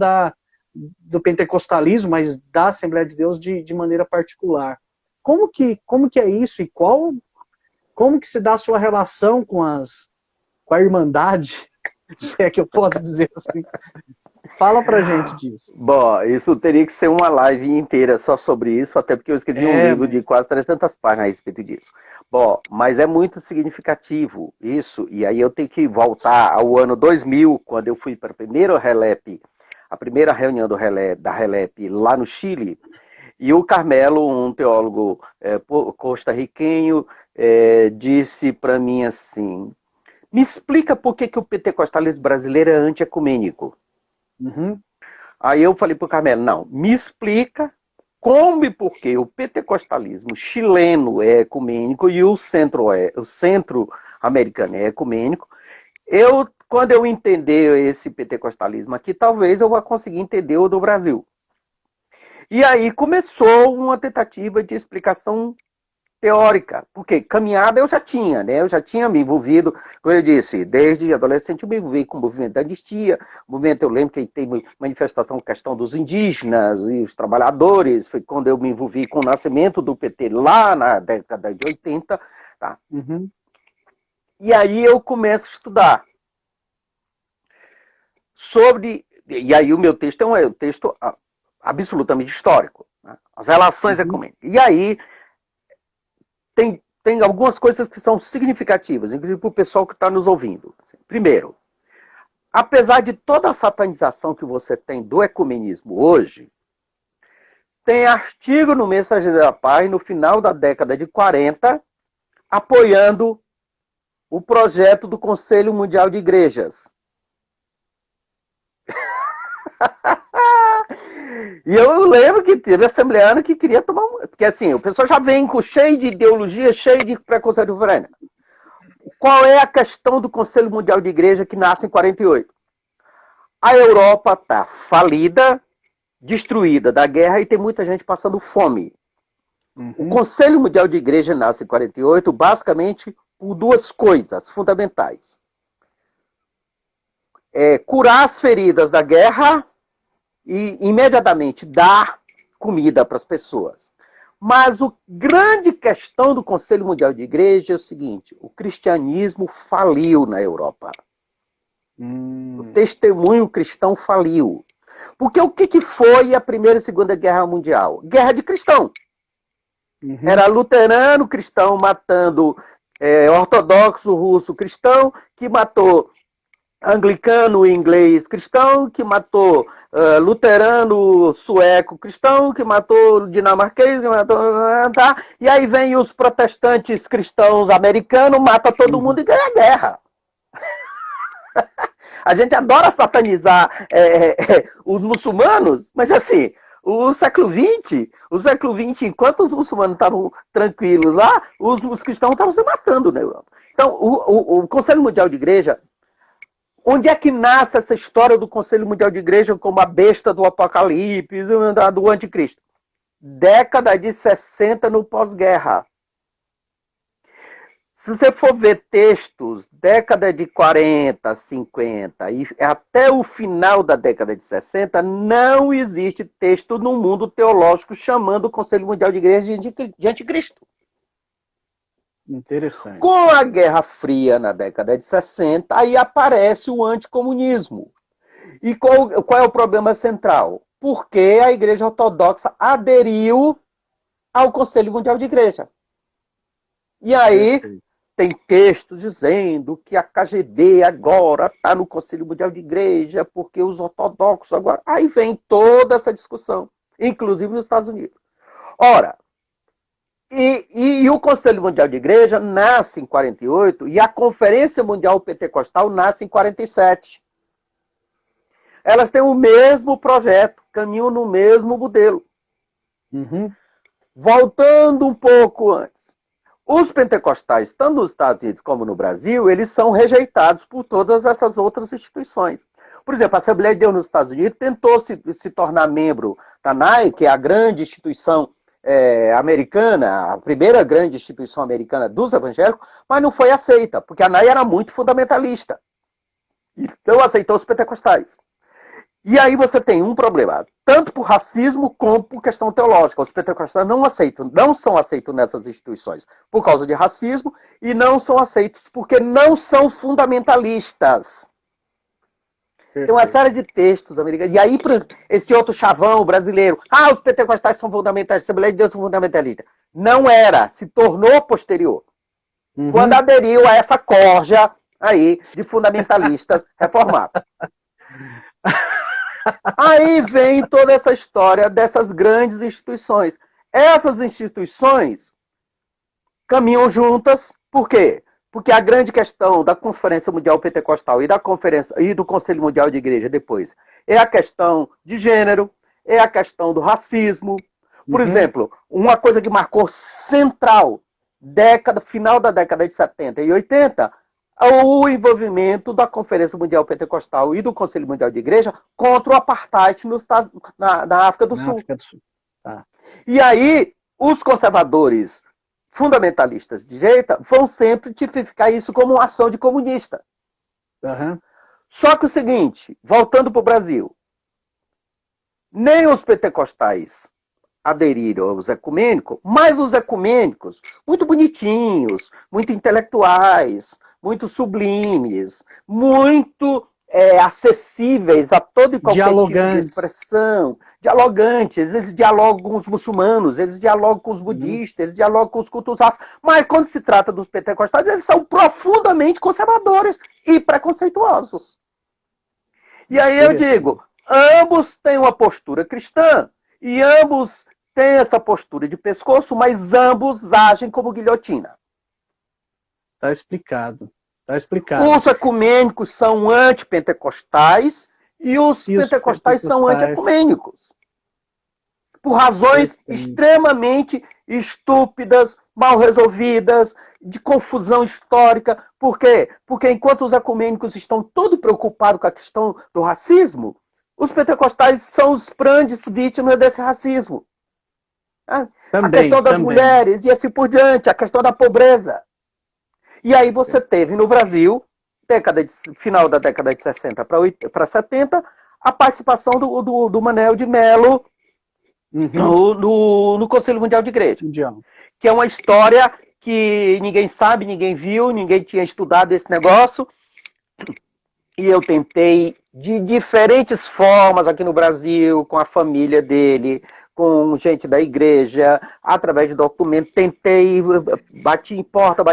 A: do pentecostalismo, mas da Assembleia de Deus de maneira particular. Como que é isso e como que se dá a sua relação com a Irmandade, se é que eu posso dizer assim? Fala pra gente disso.
B: Bom, isso teria que ser uma live inteira só sobre isso, até porque eu escrevi um livro de quase 300 páginas a respeito disso. Bom, mas é muito significativo isso, e aí eu tenho que voltar ao ano 2000, quando eu fui para a primeira reunião da RELEP lá no Chile, e o Carmelo, um teólogo costarriquenho, disse para mim assim, me explica por que o pentecostalismo brasileiro é anti-ecumênico.
A: Uhum.
B: Aí eu falei para o Carmelo, não, me explica como e por que o pentecostalismo chileno é ecumênico e o centro-americano é ecumênico. Quando eu entender esse pentecostalismo aqui, talvez eu vá conseguir entender o do Brasil. E aí começou uma tentativa de explicação teórica, porque caminhada eu já tinha, né? Eu já tinha me envolvido, como eu disse, desde adolescente eu me envolvi com o movimento da anistia, o movimento, eu lembro que tem manifestação com a questão dos indígenas e os trabalhadores, foi quando eu me envolvi com o nascimento do PT lá na década de 80, tá?
A: Uhum.
B: E aí eu começo a estudar e aí o meu texto é um texto absolutamente histórico, né? As relações ecumênicas. E aí tem algumas coisas que são significativas, inclusive para o pessoal que está nos ouvindo. Primeiro, apesar de toda a satanização que você tem do ecumenismo hoje, tem artigo no Mensageiro da Paz, no final da década de 40, apoiando o projeto do Conselho Mundial de Igrejas. E eu lembro que teve assembleano que queria tomar porque assim, o pessoal já vem cheio de ideologia, cheio de preconceito. Qual é a questão do Conselho Mundial de Igreja que nasce em 48? A Europa está falida, destruída da guerra e tem muita gente passando fome. Uhum. O Conselho Mundial de Igreja nasce em 48 basicamente por duas coisas fundamentais. Curar as feridas da guerra e imediatamente dar comida para as pessoas. Mas a grande questão do Conselho Mundial de Igreja é o seguinte, o cristianismo faliu na Europa. O testemunho cristão faliu. Porque o que foi a Primeira e Segunda Guerra Mundial? Guerra de cristão. Uhum. Era luterano cristão matando ortodoxo russo cristão, que matou anglicano inglês cristão, que matou luterano sueco cristão, que matou dinamarquês, que matou... Tá? E aí vem os protestantes cristãos americanos, mata todo mundo e ganha a guerra. A gente adora satanizar os muçulmanos, mas assim, o século XX, enquanto os muçulmanos estavam tranquilos lá, os cristãos estavam se matando na Europa. Então, o Conselho Mundial de Igreja, onde é que nasce essa história do Conselho Mundial de Igreja como a besta do Apocalipse, do Anticristo? Década de 60 no pós-guerra. Se você for ver textos, década de 40, 50 e até o final da década de 60, não existe texto no mundo teológico chamando o Conselho Mundial de Igreja de Anticristo.
A: Interessante.
B: Com a Guerra Fria na década de 60, aí aparece o anticomunismo. E qual é o problema central? Porque a Igreja Ortodoxa aderiu ao Conselho Mundial de Igreja. E aí tem textos dizendo que a KGB agora está no Conselho Mundial de Igreja, porque os ortodoxos agora... Aí vem toda essa discussão, inclusive nos Estados Unidos. Ora, e o Conselho Mundial de Igreja nasce em 48 e a Conferência Mundial Pentecostal nasce em 47. Elas têm o mesmo projeto, caminham no mesmo modelo.
A: Uhum.
B: Voltando um pouco antes. Os pentecostais, tanto nos Estados Unidos como no Brasil, eles são rejeitados por todas essas outras instituições. Por exemplo, a Assembleia de Deus nos Estados Unidos tentou se tornar membro da NAI, que é a grande instituição americana, a primeira grande instituição americana dos evangélicos, mas não foi aceita, porque a NAI era muito fundamentalista. Então aceitou os pentecostais. E aí você tem um problema, tanto por racismo como por questão teológica. Os pentecostais não são aceitos nessas instituições por causa de racismo e não são aceitos porque não são fundamentalistas. Tem uma série de textos americanos. E aí, esse outro chavão brasileiro, os pentecostais são fundamentalistas, a Assembleia de Deus são fundamentalistas. Não era, se tornou posterior.
A: Uhum.
B: Quando aderiu a essa corja aí de fundamentalistas reformados. Aí vem toda essa história dessas grandes instituições. Essas instituições caminham juntas, por quê? Porque a grande questão da Conferência Mundial Pentecostal e do Conselho Mundial de Igreja depois é a questão de gênero, é a questão do racismo. Por exemplo, uma coisa que marcou central, final da década de 70 e 80, o envolvimento da Conferência Mundial Pentecostal e do Conselho Mundial de Igreja contra o apartheid na África do Sul.
A: África do Sul. Tá.
B: E aí, os conservadores fundamentalistas de direita vão sempre tipificar isso como uma ação de comunista.
A: Uhum.
B: Só que o seguinte, voltando para o Brasil, nem os pentecostais aderiram aos ecumênicos, mas os ecumênicos, muito bonitinhos, muito intelectuais, muito sublimes, muito acessíveis a todo e qualquer tipo de expressão, dialogantes, eles dialogam com os muçulmanos, eles dialogam com os budistas, eles dialogam com os cultos afro, mas quando se trata dos pentecostais, eles são profundamente conservadores e preconceituosos. E aí eu digo, ambos têm uma postura cristã, e ambos têm essa postura de pescoço, mas ambos agem como guilhotina.
A: Está explicado. Tá explicado.
B: Os ecumênicos são antipentecostais e os pentecostais são antiecumênicos. Por razões extremamente estúpidas, mal resolvidas, de confusão histórica. Por quê? Porque enquanto os ecumênicos estão todos preocupados com a questão do racismo, os pentecostais são os grandes vítimas desse racismo. A questão das mulheres e assim por diante, a questão da pobreza. E aí você teve no Brasil, final da década de 60 para 70, a participação do Manel de Melo no Conselho Mundial de Igreja. Que é uma história que ninguém sabe, ninguém viu, ninguém tinha estudado esse negócio. E eu tentei, de diferentes formas aqui no Brasil, com a família dele, com gente da igreja, através de documentos, tentei, bati em porta,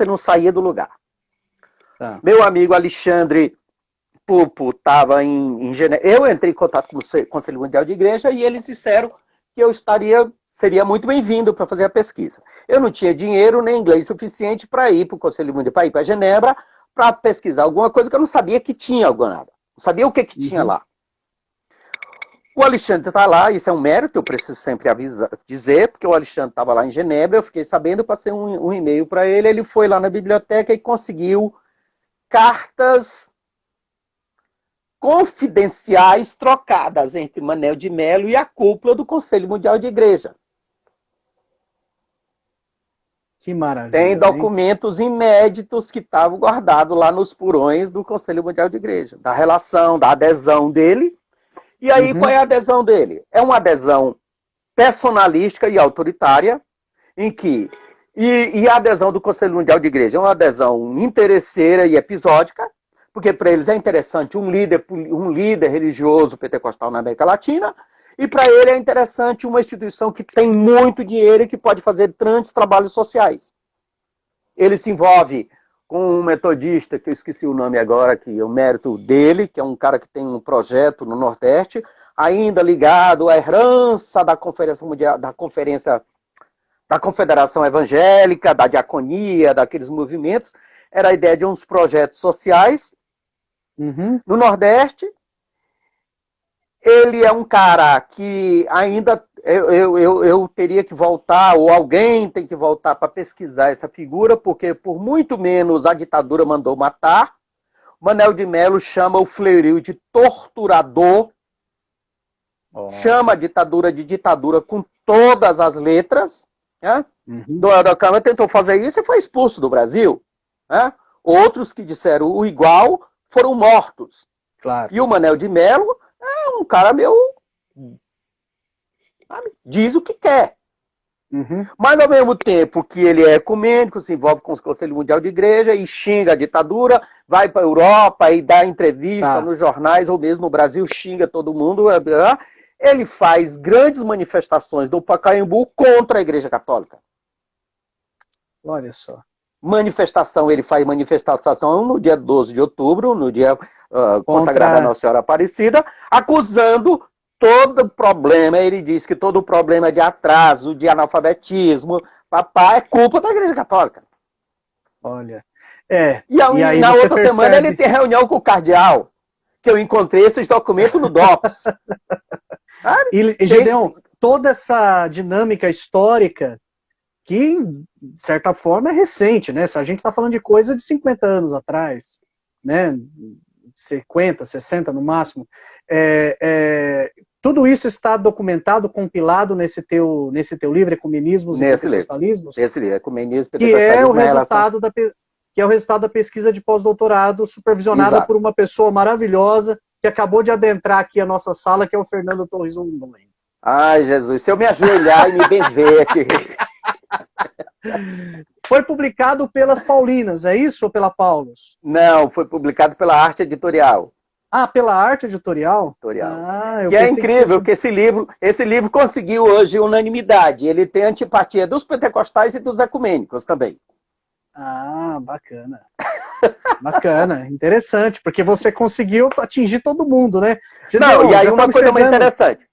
B: e não saía do lugar. Tá. Meu amigo Alexandre Pupo estava em Genebra. Eu entrei em contato com o Conselho Mundial de Igreja e eles disseram que eu seria muito bem-vindo para fazer a pesquisa. Eu não tinha dinheiro nem inglês suficiente para ir para o Conselho Mundial, para ir para Genebra, para pesquisar alguma coisa que eu não sabia que tinha nada. Não sabia o que tinha lá. O Alexandre está lá, isso é um mérito, eu preciso sempre dizer, porque o Alexandre estava lá em Genebra, eu fiquei sabendo, passei um e-mail para ele, ele foi lá na biblioteca e conseguiu cartas confidenciais trocadas entre Manel de Melo e a cúpula do Conselho Mundial de Igreja.
A: Que maravilha.
B: Tem documentos inéditos que estavam guardados lá nos porões do Conselho Mundial de Igreja, da relação, da adesão dele. E aí, qual é a adesão dele? É uma adesão personalística e autoritária, em que... E a adesão do Conselho Mundial de Igreja é uma adesão interesseira e episódica, porque para eles é interessante um líder religioso pentecostal na América Latina, E para ele é interessante uma instituição que tem muito dinheiro e que pode fazer grandes trabalhos sociais. Ele se envolve com um metodista, que eu esqueci o nome agora, que é o mérito dele, que é um cara que tem um projeto no Nordeste, ainda ligado à herança da Conferência Mundial, da Confederação Evangélica, da diaconia, daqueles movimentos. Era a ideia de uns projetos sociais no Nordeste. Ele é um cara que ainda eu teria que voltar, ou alguém tem que voltar para pesquisar essa figura, porque por muito menos a ditadura mandou matar. Manuel de Melo chama o Fleury de torturador, chama a ditadura de ditadura com todas as letras. Né? Dom Câmara tentou fazer isso e foi expulso do Brasil. Né? Outros que disseram o igual foram mortos.
A: Claro.
B: E o Manuel de Melo é um cara meu, diz o que quer. Mas ao mesmo tempo que ele é ecumênico, se envolve com o Conselho Mundial de Igreja e xinga a ditadura, vai para a Europa e dá entrevista nos jornais, ou mesmo no Brasil xinga todo mundo. Ele faz grandes manifestações do Pacaembu contra a Igreja Católica.
A: Olha só.
B: Ele faz manifestação no dia 12 de outubro, no dia consagrado a Nossa Senhora Aparecida, acusando todo problema. Ele diz que todo problema de atraso, de analfabetismo, é culpa da Igreja Católica.
A: Olha.
B: E aí, na outra semana ele tem reunião com o cardeal, que eu encontrei esses documentos no DOPS.
A: E Gideon, toda essa dinâmica histórica que, de certa forma, é recente, né? Se a gente está falando de coisa de 50 anos atrás, né? 50, 60 no máximo, tudo isso está documentado, compilado nesse teu livro, Ecumenismos e Pentecostalismos?
B: Nesse livro, Ecumenismo e
A: Pentecostalismo. Que é o resultado da pesquisa de pós-doutorado, supervisionada por uma pessoa maravilhosa, que acabou de adentrar aqui a nossa sala, que é o Fernando Torres Undolem.
B: Ai, Jesus, se eu me ajoelhar e me benzer aqui...
A: Foi publicado pelas Paulinas, é isso? Ou pela Paulus?
B: Não, foi publicado pela Arte Editorial.
A: Pela Arte Editorial?
B: Que é incrível, que esse livro conseguiu hoje unanimidade. Ele tem antipatia dos pentecostais e dos ecumênicos também.
A: Bacana. Bacana, interessante, porque você conseguiu atingir todo mundo, né?
B: Não, e aí uma coisa mais interessante.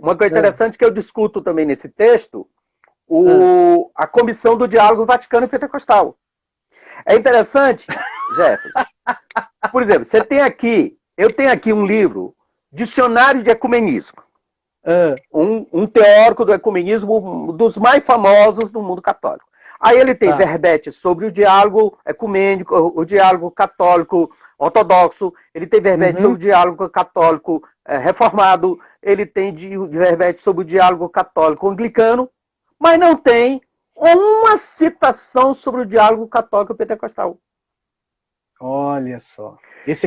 B: Uma coisa interessante que eu discuto também nesse texto, a Comissão do Diálogo Vaticano Pentecostal. É interessante, Jefferson. Por exemplo, eu tenho aqui um livro, Dicionário de Ecumenismo. Um teórico do ecumenismo, dos mais famosos do mundo católico. Aí ele tem verbete sobre o diálogo ecumênico, o diálogo católico ortodoxo, ele tem verbete sobre o diálogo católico reformado, ele tem verbete sobre o diálogo católico anglicano, mas não tem uma citação sobre o diálogo católico pentecostal.
A: Olha só. Esse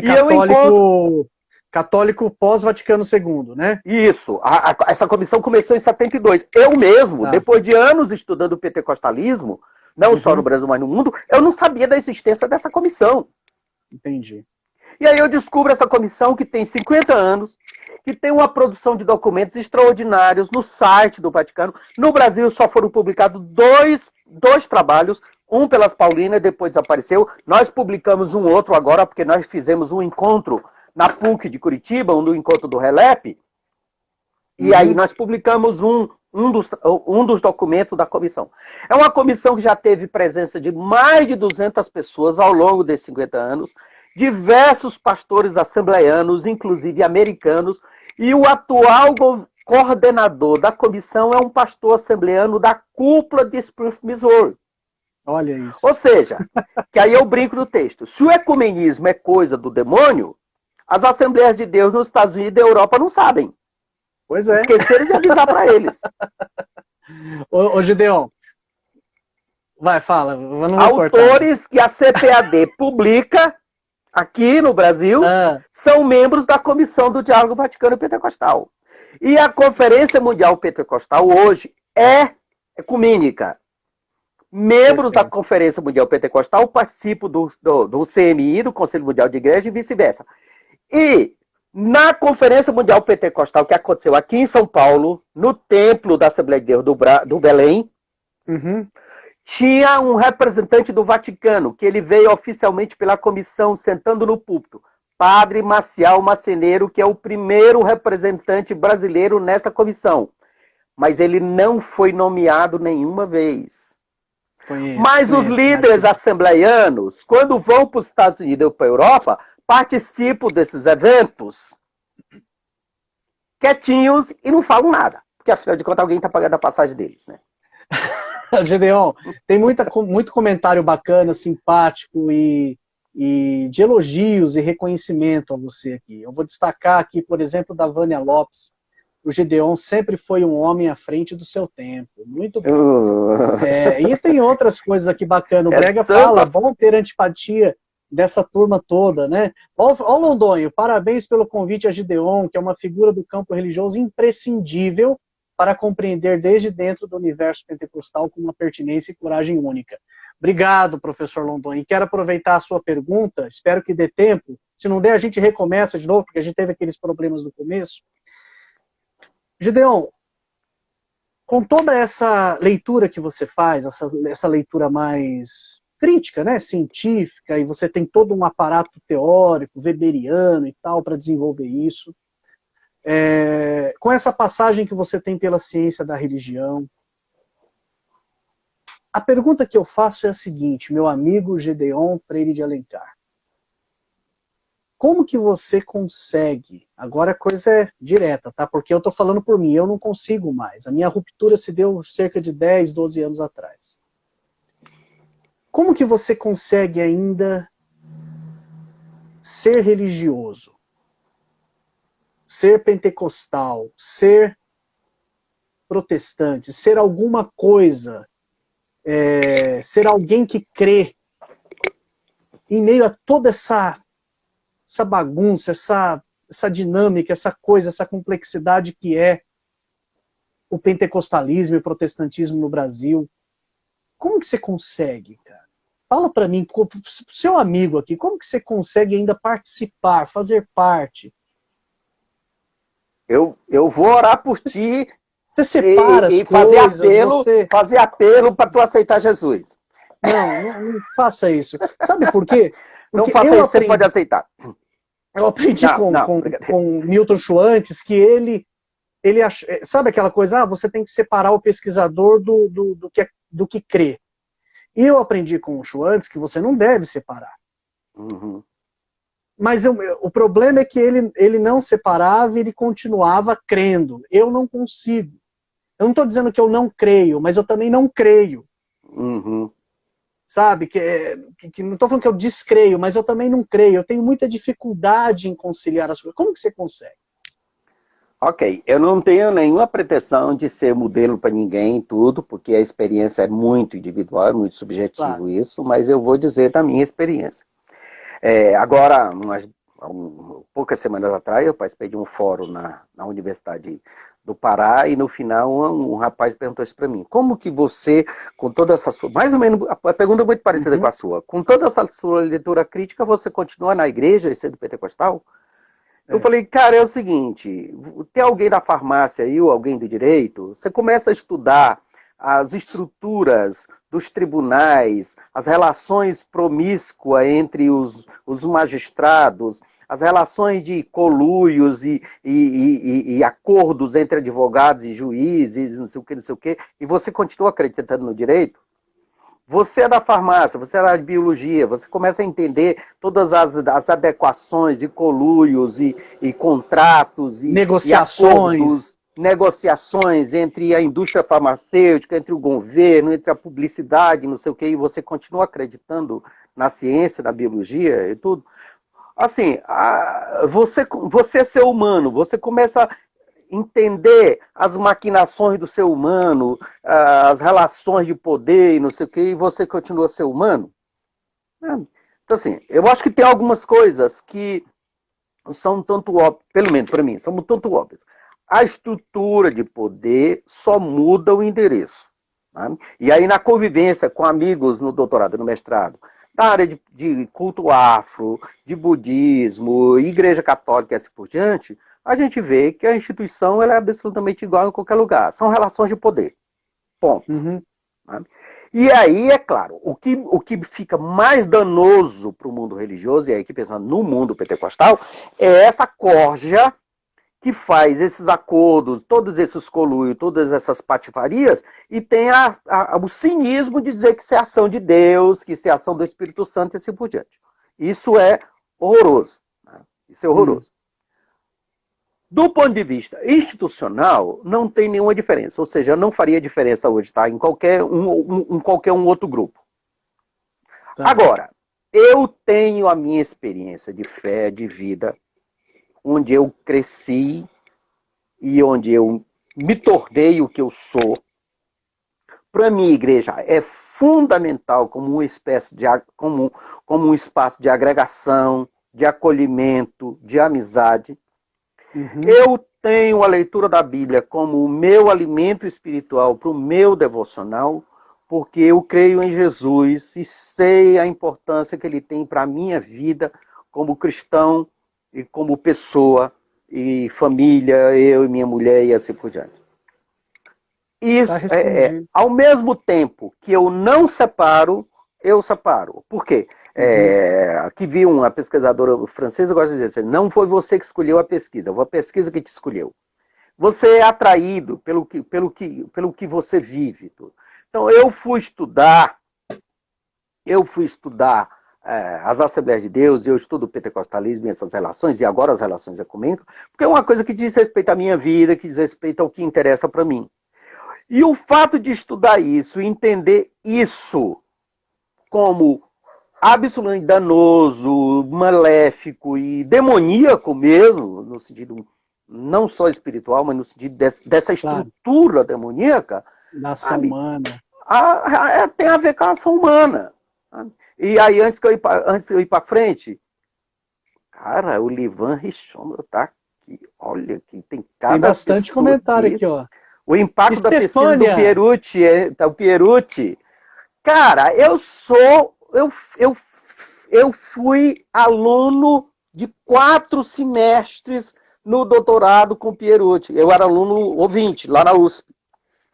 A: católico pós-Vaticano II, né?
B: Isso. Essa comissão começou em 72. Eu mesmo, depois de anos estudando o pentecostalismo, não só no Brasil, mas no mundo, eu não sabia da existência dessa comissão.
A: Entendi.
B: E aí eu descubro essa comissão que tem 50 anos, que tem uma produção de documentos extraordinários no site do Vaticano. No Brasil só foram publicados dois trabalhos, um pelas Paulinas, depois desapareceu. Nós publicamos um outro agora, porque nós fizemos um encontro na PUC de Curitiba, do encontro do RELEP, e aí nós publicamos um dos documentos da comissão. É uma comissão que já teve presença de mais de 200 pessoas ao longo desses 50 anos, diversos pastores assembleianos, inclusive americanos, e o atual coordenador da comissão é um pastor assembleiano da cúpula de Springfield, Missouri.
A: Olha isso.
B: Ou seja, que aí eu brinco no texto, se o ecumenismo é coisa do demônio, as Assembleias de Deus nos Estados Unidos e Europa não sabem.
A: Pois é.
B: Esqueceram de avisar para eles.
A: Ô Gideon, vai, fala.
B: Autores que a CPAD publica aqui no Brasil são membros da Comissão do Diálogo Vaticano Pentecostal. E a Conferência Mundial Pentecostal hoje é ecumênica. Membros da Conferência Mundial Pentecostal participam do CMI, do Conselho Mundial de Igreja, e vice-versa. E Na Conferência Mundial Pentecostal que aconteceu aqui em São Paulo, no templo da Assembleia de Deus do Belém, tinha um representante do Vaticano, que ele veio oficialmente pela comissão, sentando no púlpito. Padre Maciel Maceneiro, que é o primeiro representante brasileiro nessa comissão. Mas ele não foi nomeado nenhuma vez. Mas os líderes assembleianos, quando vão para os Estados Unidos ou para a Europa, participam desses eventos quietinhos e não falam nada. Porque, afinal de contas, alguém está pagando a passagem deles, né?
A: Gedeon, tem muito comentário bacana, simpático e de elogios e reconhecimento a você aqui. Eu vou destacar aqui, por exemplo, da Vânia Lopes. O Gedeon sempre foi um homem à frente do seu tempo. Muito bom. E tem outras coisas aqui bacanas. O Brega fala, bom ter antipatia dessa turma toda, né? Ó, Londonho, parabéns pelo convite a Gedeon, que é uma figura do campo religioso imprescindível para compreender desde dentro do universo pentecostal com uma pertinência e coragem única. Obrigado, professor Londonho. E quero aproveitar a sua pergunta, espero que dê tempo. Se não der, a gente recomeça de novo, porque a gente teve aqueles problemas no começo. Gedeon, com toda essa leitura que você faz, essa leitura mais crítica, né, científica, e você tem todo um aparato teórico, weberiano e tal, para desenvolver isso, com essa passagem que você tem pela ciência da religião, a pergunta que eu faço é a seguinte, meu amigo Gedeon Freire de Alencar. Como que você consegue, agora a coisa é direta, tá? Porque eu tô falando por mim, eu não consigo mais. A minha ruptura se deu cerca de 10, 12 anos atrás. Como que você consegue ainda ser religioso, ser pentecostal, ser protestante, ser alguma coisa, ser alguém que crê, em meio a toda essa bagunça, essa dinâmica, essa coisa, essa complexidade que é o pentecostalismo e o protestantismo no Brasil? Como que você consegue, cara? Fala para mim, pro seu amigo aqui, como que você consegue ainda participar, fazer parte?
B: Eu vou orar por ti.
A: Você separa as
B: coisas, fazer apelo para tu aceitar Jesus.
A: Não faça isso. Sabe por quê?
B: Porque não faça isso, você pode aceitar.
A: Eu aprendi com Milton Schwantes que ele sabe aquela coisa, você tem que separar o pesquisador do que crê. E eu aprendi com o Schwantes que você não deve separar. Mas o problema é que ele não separava e ele continuava crendo. Eu não consigo. Eu não estou dizendo que eu não creio, mas eu também não creio. Sabe? Que não estou falando que eu descreio, mas eu também não creio. Eu tenho muita dificuldade em conciliar as coisas. Como que você consegue?
B: Ok, eu não tenho nenhuma pretensão de ser modelo para ninguém, tudo, porque a experiência é muito individual, é muito subjetivo isso, mas eu vou dizer da minha experiência. Agora, poucas semanas atrás, eu participei de um fórum na Universidade do Pará, e no final um rapaz perguntou isso para mim, como que você, com toda essa sua, mais ou menos, a pergunta é muito parecida com a sua, com toda essa sua leitura crítica, você continua na igreja e sendo pentecostal? Eu falei, cara, é o seguinte, tem alguém da farmácia aí, ou alguém do direito, você começa a estudar as estruturas dos tribunais, as relações promíscuas entre os magistrados, as relações de conluios e acordos entre advogados e juízes, não sei o que, e você continua acreditando no direito? Você é da farmácia, você é da biologia, você começa a entender todas as adequações e conluios e contratos e
A: negociações.
B: Negociações entre a indústria farmacêutica, entre o governo, entre a publicidade, não sei o que, e você continua acreditando na ciência, na biologia e tudo. Assim, você é ser humano, você começa a entender as maquinações do ser humano, as relações de poder e não sei o que, e você continua a ser humano. Então, assim, eu acho que tem algumas coisas que são tanto óbvias, pelo menos para mim, são tanto óbvias. A estrutura de poder só muda o endereço. Tá? E aí, na convivência com amigos no doutorado e no mestrado, da área de culto afro, de budismo, igreja católica e assim por diante, a gente vê que a instituição ela é absolutamente igual em qualquer lugar. São relações de poder. Ponto.
A: Uhum.
B: E aí, é claro, o que fica mais danoso para o mundo religioso, e aí aqui pensando no mundo pentecostal, é essa corja que faz esses acordos, todos esses coluios, todas essas patifarias, e tem o cinismo de dizer que isso é ação de Deus, que isso é ação do Espírito Santo e assim por diante. Isso é horroroso. Né? Isso é horroroso. Do ponto de vista institucional, não tem nenhuma diferença. Ou seja, não faria diferença hoje estar em qualquer um outro grupo. Tá. Agora, eu tenho a minha experiência de fé, de vida, onde eu cresci e onde eu me tornei o que eu sou. Para mim, igreja é fundamental como uma espécie de como um espaço de agregação, de acolhimento, de amizade. Uhum. Eu tenho a leitura da Bíblia como o meu alimento espiritual para o meu devocional, porque eu creio em Jesus e sei a importância que ele tem para a minha vida como cristão e como pessoa e família, eu e minha mulher e assim por diante. Isso, ao mesmo tempo que eu não separo, eu separo. Por quê? Aqui vi uma pesquisadora francesa, gosta de dizer assim, não foi você que escolheu a pesquisa, foi a pesquisa que te escolheu. Você é atraído pelo que você vive. Então, eu fui estudar as Assembleias de Deus, eu estudo o pentecostalismo e essas relações, e agora as relações ecumênicas, porque é uma coisa que diz respeito à minha vida, que diz respeito ao que interessa para mim. E o fato de estudar isso, entender isso como absolutamente danoso, maléfico e demoníaco mesmo, no sentido não só espiritual, mas no sentido dessa estrutura demoníaca.
A: Da ação humana.
B: Tem a ver com a ação humana. E aí, antes de eu ir para frente, cara, o Livan Richon tá aqui. Olha que tem cada.
A: Tem bastante comentário aqui, ó.
B: O impacto da pesquisa do Pierucci, o Pierucci. Cara, eu fui aluno de 4 semestres no doutorado com o Pierucci. Eu era aluno ouvinte, lá na USP.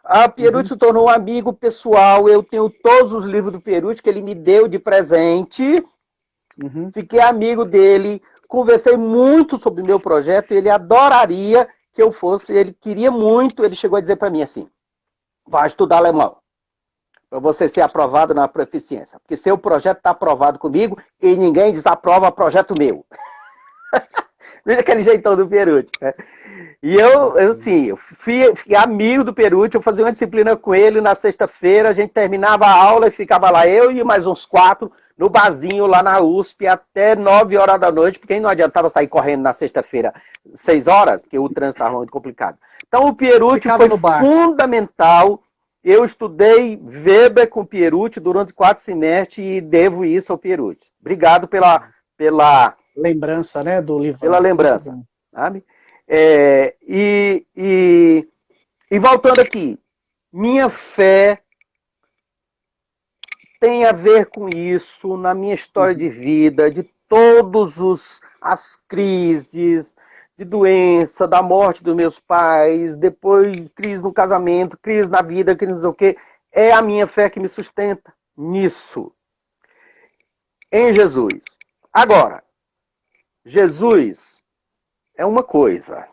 B: A Pierucci se tornou um amigo pessoal. Eu tenho todos os livros do Pierucci que ele me deu de presente. Fiquei amigo dele. Conversei muito sobre o meu projeto. Ele adoraria que eu fosse. Ele queria muito. Ele chegou a dizer para mim assim, vai estudar alemão para você ser aprovado na proficiência. Porque seu projeto está aprovado comigo e ninguém desaprova projeto meu. Veja aquele jeitão do Pierucci. Né? E eu fui amigo do Pierucci, eu fazia uma disciplina com ele na sexta-feira, a gente terminava a aula e ficava lá, eu e mais uns 4, no barzinho lá na USP, até 9 horas da noite, porque não adiantava sair correndo na sexta-feira 6 horas, porque o trânsito estava muito complicado. Então o Pierucci foi fundamental. Eu estudei Weber com o Pierucci durante 4 semestres e devo isso ao Pierucci. Obrigado pela
A: lembrança, né, do livro.
B: Pela lembrança, sabe? E voltando aqui, minha fé tem a ver com isso na minha história de vida, de todas as crises, de doença, da morte dos meus pais, depois crise no casamento, crise na vida, crise não sei o quê. É a minha fé que me sustenta nisso. Em Jesus. Agora, Jesus é uma coisa.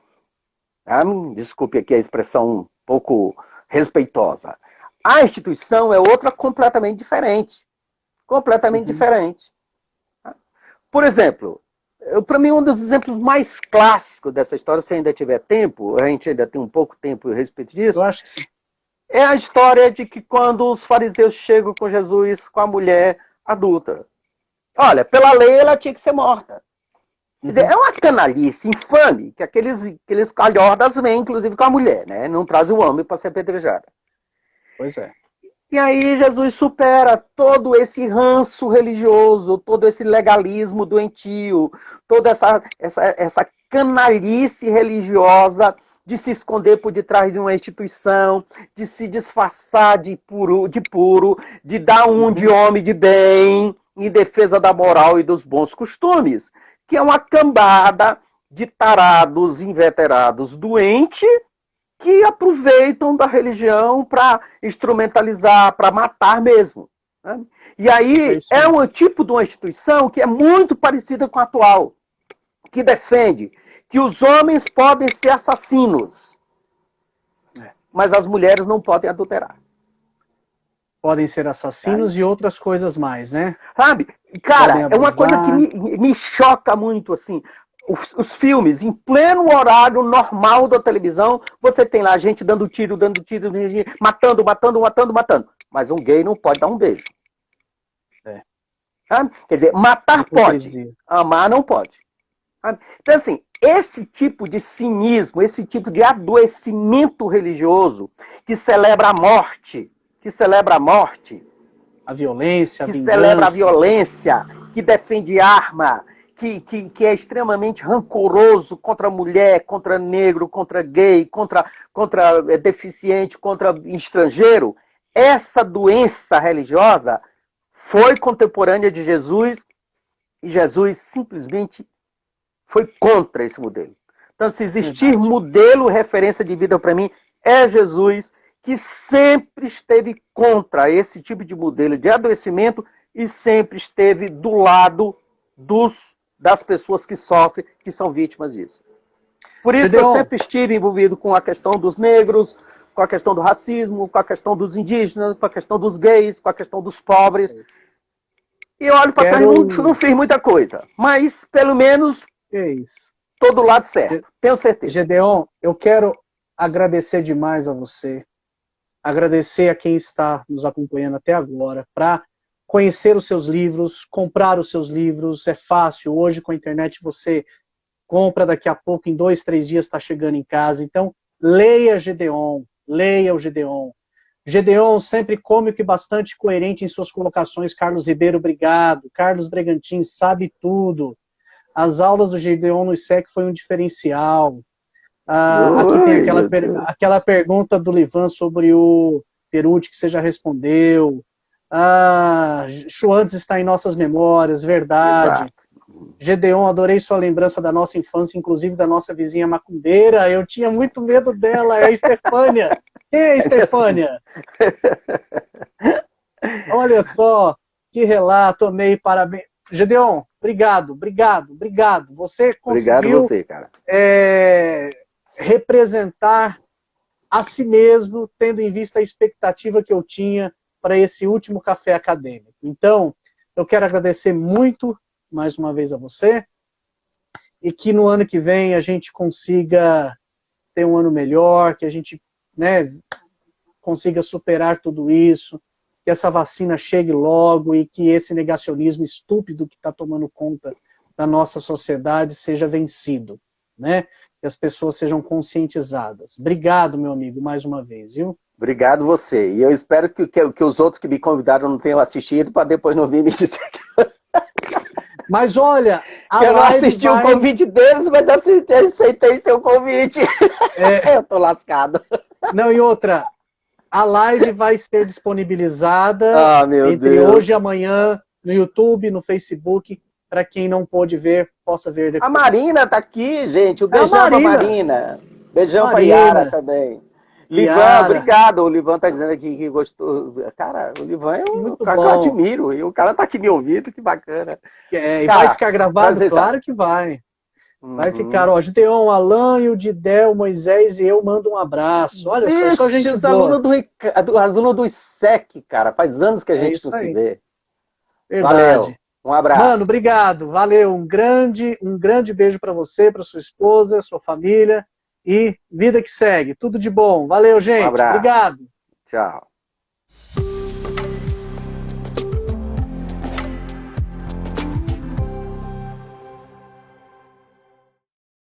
B: Tá? Desculpe aqui a expressão um pouco respeitosa. A instituição é outra completamente diferente. Completamente diferente. Por exemplo, para mim um dos exemplos mais clássicos dessa história, se ainda tiver tempo, a gente ainda tem um pouco tempo a respeito disso.
A: Eu acho que sim.
B: É a história de que quando os fariseus chegam com Jesus, com a mulher adulta. Olha, pela lei ela tinha que ser morta. Quer dizer, é uma canalice infame que aqueles calhordas vêm, inclusive com a mulher, né? Não traz o homem para ser apedrejada.
A: Pois é.
B: E aí Jesus supera todo esse ranço religioso, todo esse legalismo doentio, toda essa canalice religiosa de se esconder por detrás de uma instituição, de se disfarçar de puro, de dar de homem de bem, em defesa da moral e dos bons costumes, que é uma cambada de tarados inveterados doentes que aproveitam da religião para instrumentalizar, para matar mesmo. Né? E aí é um tipo de uma instituição que é muito parecida com a atual, que defende que os homens podem ser assassinos, mas as mulheres não podem adulterar.
A: Podem ser assassinos e outras coisas mais, né?
B: Sabe? Cara, é uma coisa que me choca muito, assim. Os filmes, em pleno horário normal da televisão, você tem lá gente dando tiro, matando. Mas um gay não pode dar um beijo. Sabe? Quer dizer, matar pode, amar não pode. Sabe? Então, assim, esse tipo de cinismo, esse tipo de adoecimento religioso que celebra a morte,
A: a violência, a
B: que
A: vingança,
B: celebra a violência, que defende arma, que é extremamente rancoroso contra mulher, contra negro, contra gay, contra deficiente, contra estrangeiro. Essa doença religiosa foi contemporânea de Jesus e Jesus simplesmente foi contra esse modelo. Então, se existir modelo, referência de vida para mim, é Jesus, que sempre esteve contra esse tipo de modelo de adoecimento e sempre esteve do lado das pessoas que sofrem, que são vítimas disso. Por isso que eu sempre estive envolvido com a questão dos negros, com a questão do racismo, com a questão dos indígenas, com a questão dos gays, com a questão dos pobres. E eu olho para trás e não fiz muita coisa. Mas, pelo menos, estou do lado certo. Tenho certeza.
A: Gedeon, eu quero agradecer demais a você. Agradecer a quem está nos acompanhando até agora, para conhecer os seus livros, comprar os seus livros, é fácil, hoje com a internet você compra, daqui a pouco, em 2, 3 dias está chegando em casa, então leia Gedeon, leia o Gedeon. Gedeon sempre cômico e bastante coerente em suas colocações. Carlos Ribeiro, obrigado. Carlos Bregantin, sabe tudo. As aulas do Gedeon no ISEC foi um diferencial. Aqui tem aquela pergunta do Livan sobre o Perucci que você já respondeu. Schwantz está em nossas memórias, verdade. Exato. Gedeon, adorei sua lembrança da nossa infância, inclusive da nossa vizinha macumbeira. Eu tinha muito medo dela, é a Estefânia. Quem é a Estefânia? Olha só, que relato, amei, parabéns. Gedeon, obrigado. Você conseguiu
B: você, cara.
A: Representar a si mesmo, tendo em vista a expectativa que eu tinha para esse último café acadêmico. Então, eu quero agradecer muito, mais uma vez, a você, e que no ano que vem a gente consiga ter um ano melhor, que a gente, né, consiga superar tudo isso, que essa vacina chegue logo e que esse negacionismo estúpido que está tomando conta da nossa sociedade seja vencido, né? Que as pessoas sejam conscientizadas. Obrigado, meu amigo, mais uma vez, viu?
B: Obrigado você. E eu espero que os outros que me convidaram não tenham assistido, para depois não vir me dizer que...
A: Mas olha,
B: eu não assisti o convite deles, mas aceitei seu convite. Eu tô lascado.
A: Não, e outra, a live vai ser disponibilizada entre hoje e amanhã no YouTube, no Facebook, para quem não pôde ver, possa ver depois.
B: A Marina tá aqui, gente. Um beijão pra Marina. Beijão pra Yara também. Livan, obrigado. O Livan tá dizendo aqui que gostou. Cara, o Livan é um cara que eu admiro. E o cara tá aqui me ouvindo, que bacana.
A: E vai ficar gravado? Claro que vai. Vai ficar, ó, Gedeon, Alan, o Didel, Moisés e eu mando um abraço. Olha só, gente
B: os alunos do ISEC, cara. Faz anos que a gente não se vê.
A: Verdade.
B: Valeu. Um abraço.
A: Mano, obrigado. Valeu. Um grande beijo para você, para sua esposa, sua família. E vida que segue. Tudo de bom. Valeu, gente.
B: Um abraço.
A: Obrigado.
B: Tchau.